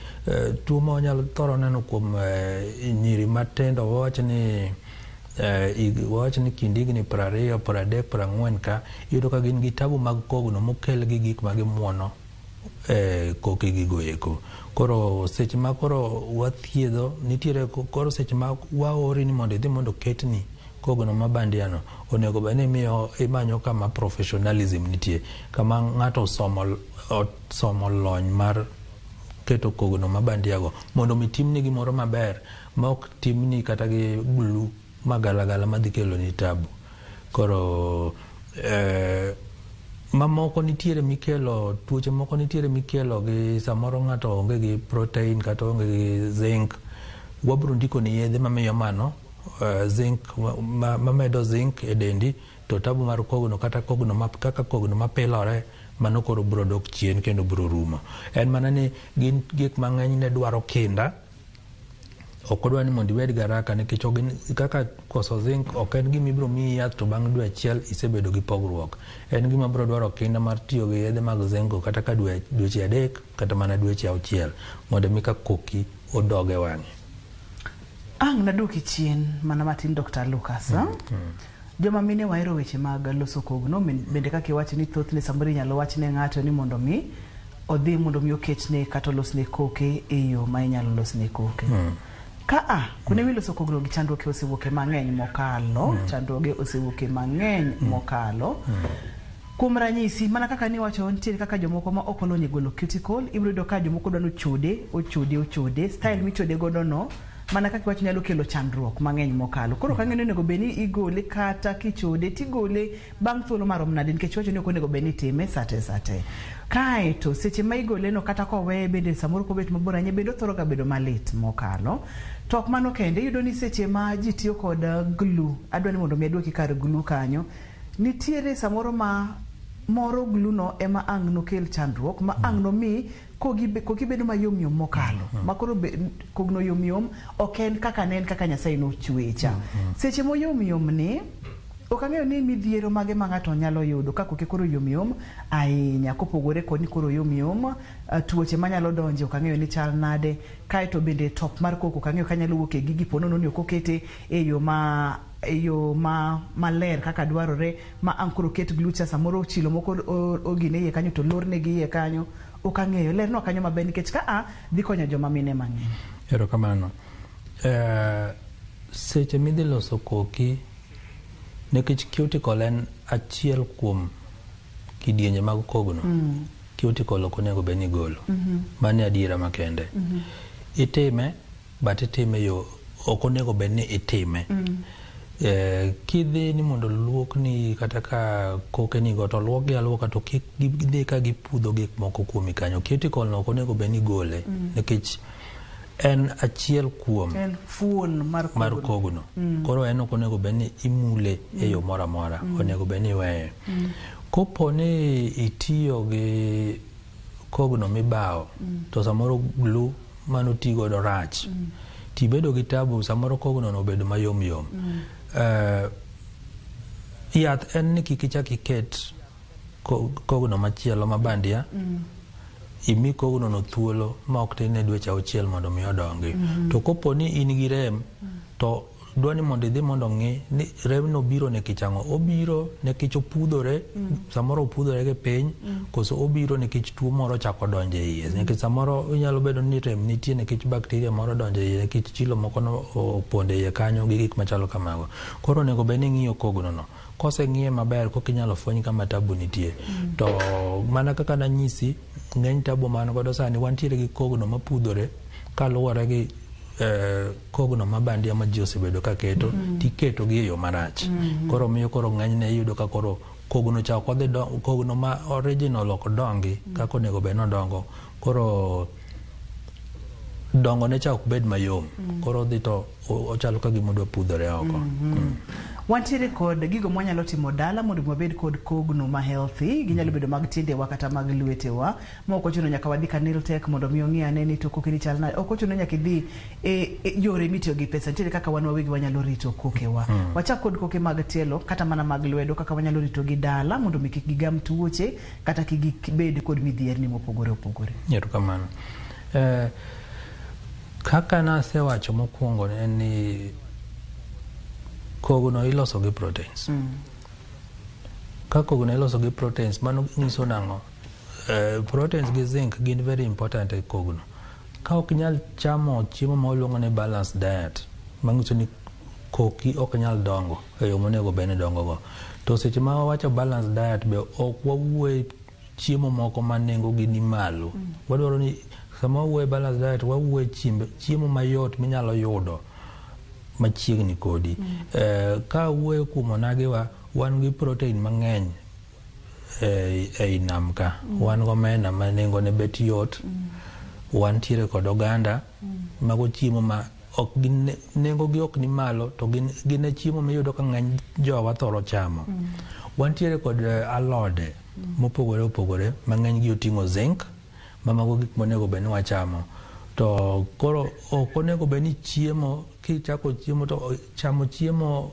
tuo ma nyalo thoro neno kuom nyiri matendo wawacho ni kind higni 20, 30, 40 ka iyudo ka gin gi tabu mag kogno mokel gi gik ma gimuono koke gigo eko. Koro seche ma koro wathiedho nitiere koro seche ma waori ni mondo idhi mondo ketni kogno mabandiano onego bed ni miyo imanyo kama professionalism nitie kama ng'ato somo lony mar keto kogno mabandiago mondo mi timni gimoro maber ma ok timni kata gi glue magalagala madhi kelo ni tabu. Koro mamoko nitiere mikelo tuoche moko nitiere mikelo gi samoro ng'ato onge gi protein kata onge gi zinc. Wabiro ndiko ni yedhe mamiyo mano zinc mamedo zinc e dendi to tabu mar kogno kata kaka kogno mapilore mano koro biro dok chien kendo biro rumo. En mana ni gin gik mang'eny ne dwaro kinda ok odwa ni mondo ibed garaka nikech kaka koso zinc ok en gima ibiro miyi yath to bang' dwe achiel isebedo gi pogruok. En gima biro dwaro kinda mar tiyo gi yedhe mag zinc kata ka dweche 3 kata mana dweche 6 mondo mi ka koki odoge wang'e. Naduoki chien mana matin Dr. Lucas. Joma mine wahero weche mag loso kogno bende kaka iwacho ni thothne samoro inyalo wach ne ng'ato ni mondo mi odhi mondo mi oketne kata olosne koke e yo ma inyalo losne koke. Kune miloso kogno gi chandruoge osewuoke mang'eny mokalo. Chandruoge osewuoke mang'eny mokalo. Kuom ranyisi mana kaka ni wacho nitiere kaka jomoko ma ok olony e golo cuticle ibiro yudo ka jomoko dwano ochode style michode godo no mana kaka wacho nyalo kelo chandruok mang'eny mokalo. Koro ka ng'eno onego bed ni igole kata kichode tigole bang' thuolo marom nade nikech wacho ni ok onego bed ni time sate. Kaeto seche ma igole no kata kowe bende samoro kobet mabor anye bende thoro ga bedo malit mokalo. To ok mano kende iyudo ni seche ma ji tiyo kod glue adwa ni mondo mi aduoki kar glue kanyo nitiere samoro ma moro glue no ema ang' no kel chandruok ma ang' no mi kogi bedo mayom mokalo makoro kogno yom ok en kaka nen kaka Nyasaye no chwecha. Seche mo yom ni ok ang'eyo ni midhiero mage ma ng'ato nyalo yudo ka koke koro yom ahinya kopogore kod ni koro yom tuoche manyalo donje ok ang'eyo ni chal nade. Kaeto bende top mar koko ok ang'eyo kanyalo wuok e gigi ponono ni ok okete e yo maler kaka dwarore ma ankoro ket glue cha samoro chilo moko ogine iye kanyo to lorne gi iye kanyo okang'eyo lerno kanyo maber nikech ka dhi konyo joma mine mang'eny. Erokamano. Seche midhi loso koki nikech cuticle en achiel kuom kidienje mag kogno. Cuticle ok onego bed ni golo. Mano adiera makende. Itime but itime yo ok onego bed ni itime. Kidhi ni mondo luokni kata ka koke ni go to luokgi aluoka to kik gidhi ka gipudho gik moko kuomi kanyo. Cuticle no ok onego bed ni gole nikech en achiel kuom en fuon mar kogno. Koro en ok onego bed ni imule e yo moro amora. Onego bed ni weye. Kopo ni itiyo gi kogno mibawo to samoro glue mano tigo do rach. Tibedo gi tabu samoro kogno no bedo mayom yom. Yath en ni kik ichak iket kogno machielo mabandia. Imi kogno no thuolo ma ok tin ne dweche 6 mondo mi odongi. To kopo ni in gi rem to dwani mondo idhi mondo ng'i ni rem no biro ne kichang'o. Obiro ne kich opudhore, samoro opudhore gi piny, koso obiro ne kich tuo moro chako donjo e iye. Nikech samoro inyalo bedo ni rem nitie ne kich bakteria moro donjo e iye, kich chilo moko no oponde iye kanyo gi gik machalo kamago. Koro onego bed ni ng'iyo kogno no. Kose ng'iye maber koka inyalo fweny kama tabu nitie. To mana kaka nanyisi, ng'eny tabu man godo sani wantiere gi kogno mapudhore kaluwore gi kogno mabandia ma ji osebedo ka keto, tiketo gi e yo marach. Koro miyo koro ng'enyne iyudo ka koro kogno cha ok odhi kogno ma original ok dongi kaka onego bed nodongo. Koro dongo ne cha ok bed mayom. Koro odhi to ochalo ka gima odwa pudhore oko. Wantiere kod gigo mwanyalo timo dala mondo wabed kod kogno ma healthy, ginyalo bedo mag tiendewa kata mag lwetewa. Moko chuno nyaka wadhi ka Nail Tech mondo mi ong'i ane ni to kokeni chal nade. Ok ochuno nyaka idhi yore mitiyo gi pesa. Nitiere kaka wan wawegi wanyalo rito kokewa. Wachak kod koke mag tielo kata mana mag lwedo kaka wanyalo rito gi dala mondo mi kik gigam tuoche kata kik bed kod midhierni mopogore opogore. Erokamano. Kaka nasewacho mokwongo en ni kogno iloso gi proteins. Ka kogno iloso gi proteins, mano nyiso nang'o? Proteins gi zinc gin very important e kogno. Ka ok nyal chamo chiemo ma oluongo ni balanced diet, manyiso ni koki ok nyal dongo e yo monego bed ni dongo go. To seche ma wawacho balanced diet be ok wawuoye chiemo moko ma nengo gi ni malo. Wadwaro ni sama wawuoye balanced diet wawuoye chiemo mayot minyalo yudo machiegni kodi. Ka wuoyo kuom onagewa, wan gi protein mang'eny ei nam ka. Wan gomena ma nengo ne bet yot. Wantiere kod oganda mago chiemo ma nengo gi ok ni malo to gin e chiemo miyudo ka ng'eny jowa thoro chamo. Wantiere kod alode mopogore opogore ma ng'eny gi oting'o zinc ma mago gik monego bed ni wachamo. To koro ok onego bed ni chiemo kichako chiemo to chamo chiemo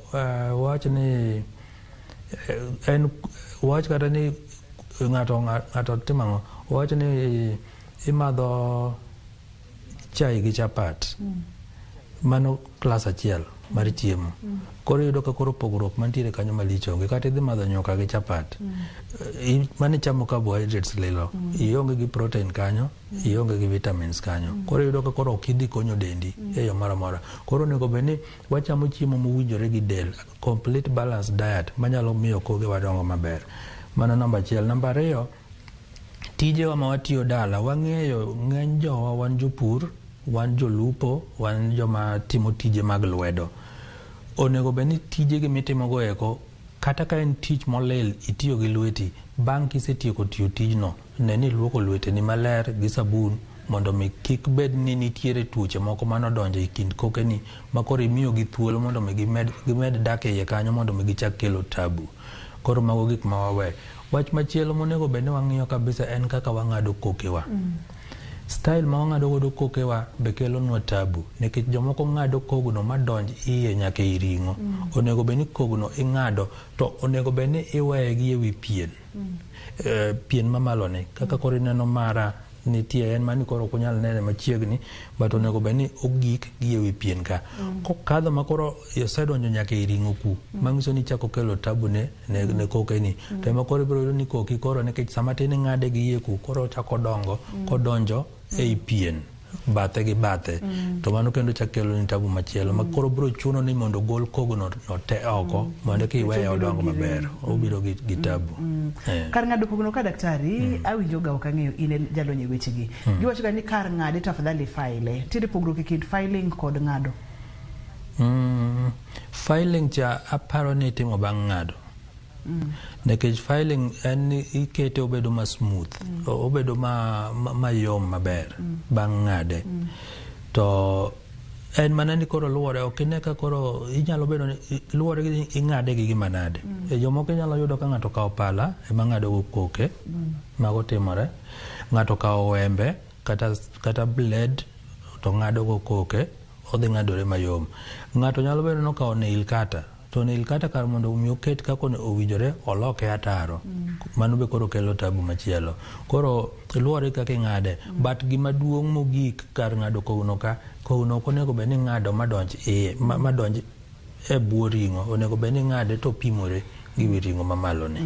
wach ni wach kata ni ng'ato timo wach ni imadho chai gi chapat. Mano klas achiel mar chiemo. Koro yudo ka koro pogruok mantiere kanyo malich onge. Kata idhi madho nyuka gi chapat, mano chamo carbohydrates lilo. Ionge gi protein kanyo, ionge gi vitamins kanyo. Koro yudo ka koro ok idhi konyo dendi e yo moro amora. Koro onego bed ni wachamo chiemo mowinjore gi del, complete balanced diet manyalo miyo koge wadongo maber. Mano namba achiel. Namba ariyo, tijewa ma watiyo dala, wang'eyo ng'eny jowa wan jopur, wan jolupo, wan joma timo tije mag lwedo. Onego bed ni tije gi mitimo go eko, kata ka en tich molil itiyo gi lweti, bang' kisetieko tiyo tijno, ne ni luoko lweteni maler gi sabun mondo mi kik bed ni nitiere tuoche moko manodonjo e kind kokeni ma koro imiyo gi thuolo mondo mi gimed dak e iye kanyo mondo mi gichak kelo tabu. Koro mago gik ma wawe. Wach machielo monego bed ni wang'iyo kabisa en kaka wang'ado kokewa. Style ma wang'ado godo kokewa be kelo nwa tabu nikech jomoko ng'ado kogno madonj iye nyaka i ring'o. Onego bed ni kogno ing'ado to onego bed ni iweye gi ewi pien. Pien mamalone kaka koro ineno mara nitie en mani koro kunyal nene machiegni but onego beni ogik gi ewi pien ka kokadho makoro osedonjo nyaka e ring'o ku manyiso ni chako kelo tabu ne koke ni to makoro ibiro yudo ni koki koro nikech sama tin ng'ade gi iye ku koro chako dongo kodonjo ei pien bathe gi bathe to mano kendo chak kelo ni tabu machielo makoro biro chuno ni mondo gol kogno no te oko mondo kiweye odongo maber obiro gi tabu kar ng'ado kogno ka daktari awinjo ga okang'eyo in jalony e weche gi giwacho ga ni kar ng'ade to afadhali file tiri pogruok e kind filing kod ng'ado filing cha aparo ni timo bang' ng'ado nekech filing en ikete obedo ma smooth obedo ma yom maber bang' ng'ade to en mana ni koro luwore ok ine ka koro inyalo bedo luwore gi ing'ade gi gima nade jomoko inyalo yudo ka ng'ato kawo pala ema ng'ado go koke mago timore ng'ato kawo wembe kata blade to ng'ado go koke odhi ng'adore mayom ng'ato nyalo bedo no kawo nail cutter to nail cutter kar mondo mi oket kako owinjore oloke ataro mano be koro kelo tabu machielo koro luwore kaka ing'ade but gima duong' mogik kar ng'ado kogno ok onego bed ni ng'ado madonj e bwo ring'o onego bed ni ng'ade to pimore gi wi ring'o mamalo ni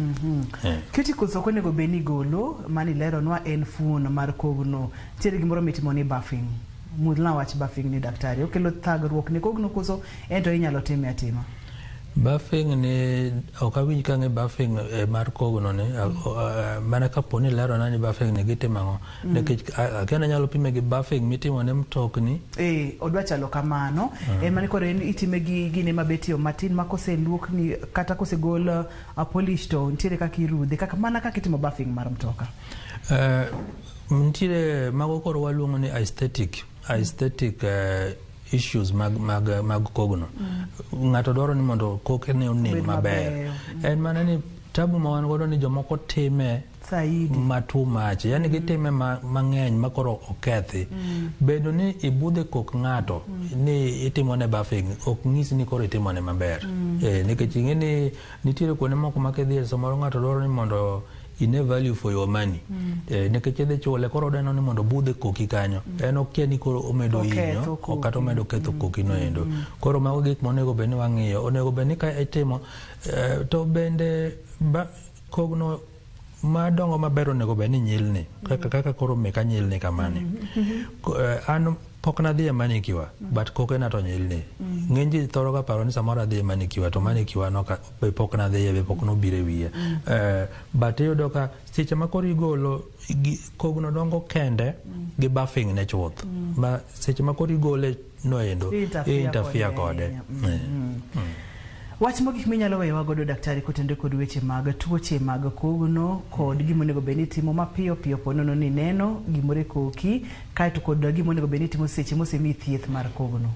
cuticles ok onego bed ni golo mani leronwa en fuon mar kogno tiere gimoro mitimo ni buffing mudla wach buffing ni daktari okelo thagruok ne kogno koso ento inyalo time atima buffing ni okawinj kange buffing mar kogno ni mana kaponi lero nani buffing ni gitimango nikech akena nyalo pime gi buffing mitimo ne mtokni odwa chalo kamano mani kore itime gi gine mabetio matin makose luok ni kata kose gol polish to ntiere kaka irudhe kaka mana kaka itimo buffing mar mtoka ntiere mago koro waluongo ni aesthetic issues mag kogno ng'ato dwaro ni mondo koke ne onen maber en mana ni tabu ma wan godo ni jomoko time too much yani gitime mang'eny makoro okethi bedo ni ibudhe kok ng'ato ni itimo ne buffing ok ng'is ni koro itimo ne maber nikech ing'e ni nitiere kuonde moko makidhiye samoro ng'ato dwaro ni mondo ine value for your money nikech idhi chule koro deno ni mondo budhe koki kanyo en okia ni koro omedo hinyo kata omedo ketho koki no endo koro mago gik monego bed ni wang'iyo onego bed ni ka itimo to bende kogno madongo maber onego bed ni nyilni kaka koro meka nyilni kamani an pok nadhi e manikiwa but koke na to nyilni ng'eny ji thoro ga paro ni samoro adhi e manikiwa to manikiwa no pok nadhi e pok nobire wiye but iyudo ka seche ma koro igolo kogno dongo kende gi buffing ne chuth ma seche ma koro igole no endo interfere kode wach mogik minyalo weyowa godo daktari kotende kod weche mag tuoche mag kogno kod gimonego bed ni timo mapiyo piyo ponono ni neno gimore koki kaeto kod gimonego bed ni timo seche mosemi thieth mar kogno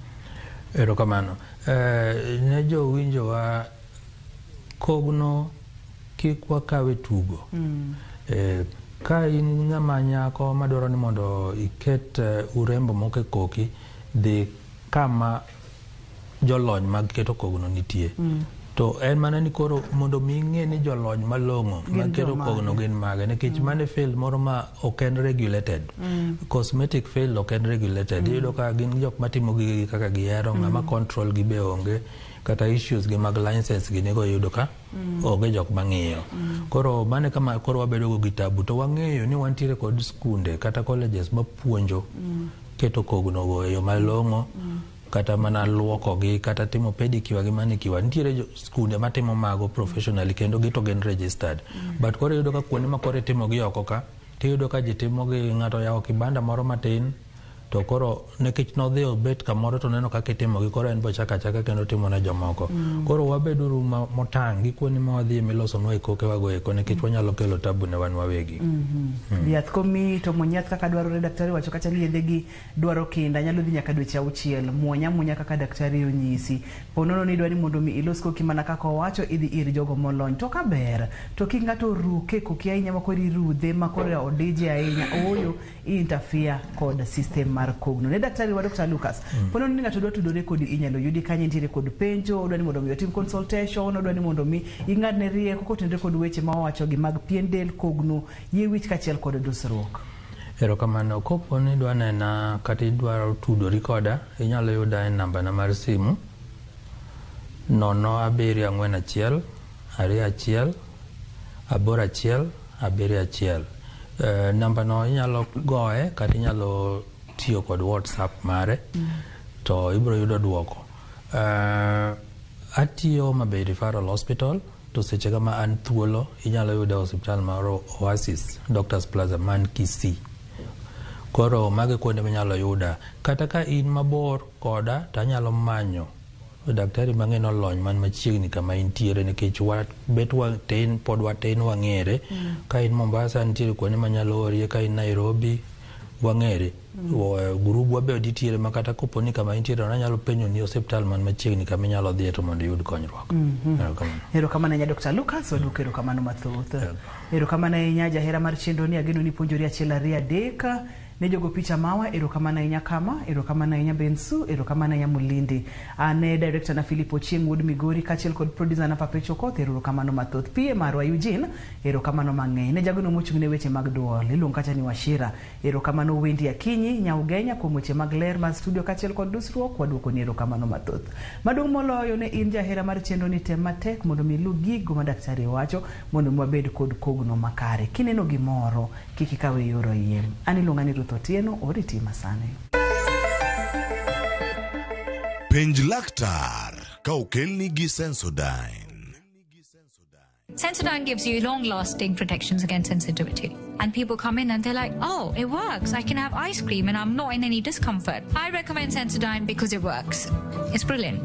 erokamano ne jowinjowa kogno kik wakawe tugo ka in ng'ama nyako madwaro ni mondo iket urembo moko e koki dhi kama jolony mag keto kogno nitie to en mana ni koro mondo mi ng'e ni jolony malong'o mag keto kogno gin mage nikech mane field moro ma ok en regulated cosmetic field ok en regulated iyudo ka gin jok matimo gigi kaka gihero ng'ama control gi be onge kata issues gi mag license gi nego yudo ka onge jok mang'iyo koro mane kama koro wabedo go gi tabu to wang'eyo ni wantiere kod skunde kata colleges mapuonjo keto kogno go e yo malong'o kata mana luokogi kata timo pedicure gi manicure nitiere skunde matimo mago professionally kendo gito gen registered but koro yudo ka kuonde ma koro timo gi oko ka tiyudo ka ji timo gi ng'ato yawo kibanda moro matin to koro nekech nodhi obet kamoro to neno kaka itimo gi koro en bochaka chaka kendo timo na jomoko koro wabeduru motang' gi kuonde ma wadhi miloso nwa ikoke wago eko nekech wanyalo kelo tabu ne wan wawegi yath komi to muonyath kaka dwarore daktari wacho kata ni yedhe gi dwaro kinda nyalo dhi nyaka dweche 6 muonya kaka daktari onyisi ponono ni dwani mondo mi ilos koki mana kaka owacho idhi ir jogo molony to kaber to king'ato ruke koki ahinya makoro irudhe makoro odije ahinya oyo interfere kod system mar kogno ne daktari wa Dr. Lucas ponono ni ng'ato dwa tudore kodi inyalo yudi kanye ntiere kod penjo odwani mondo mi otim consultation odwani mondo mi ing'adne rieko kotende kod weche ma owacho gi mag pien del kogno yie wich kachiel kod dusruok Erokamano, kopo ni dwa nena kata idwaro tudori koda, inyalo yuda e namba na mar simu 0741 21 81 71. Namba no inyalo goye kata inyalo tiyo kod WhatsApp mare to ibiro yudo duoko. Atiyo Mabei Referral Hospital, to seche kama an thuolo inyalo yuda hospital mar Oasis Doctors Plaza man Kisii. Koro mage kuonde minyalo yuda. Kata ka in mabor koda tanyalo manyo daktari mang'e nolony man machiegni kama intiere, nikech bet watin pod watin wang'ere. Ka in Mombasa nitiere kuonde manyalo orie, ka in Nairobi wang'ere. Gurubu wabe ditiere makata kopo ni kama intiere nanyalo penyo ni hospital man machiegni kama inyalo dhiye to mondo yud konyruok. Erokamano nya Dr. Lucas waduka erokamano mathoth. Erokamano nya jahera mar chenro ni ageno ni puonjori achiel ariyo adek. Ne jogo picha mawa erokamano nya kama, erokamano nya Bensu, erokamano nya Mulindi. Ane director na Philip Ochieng Wood Migori kachiel kod producer na Papecho Koth, erokamano mathoth. Pie marwa Eugene, erokamano mang'eny. Ne jagono mochung' ne weche mag duol, iluongo kacha ni Washira. Erokamano Wendi Akinyi, nya Ugenya kuom weche mag ler mar studio kachiel kod dusruok, waduoko ni erokamano mathoth. Maduong' moloyo ne in jahera mar chenro ni tem matek mondo mi lu gigo ma daktari wacho mondo mwabed kod kogno makare. Kineno gimoro kik ikawe yoro yiem. Ani luonga ni Otieno oriti masane. Penj laktar ka okelni gi Sensodyne. Sensodyne gives you long-lasting protections against sensitivity. And people come in and they're like, oh, it works. I can have ice cream and I'm not in any discomfort. I recommend Sensodyne because it works. It's brilliant.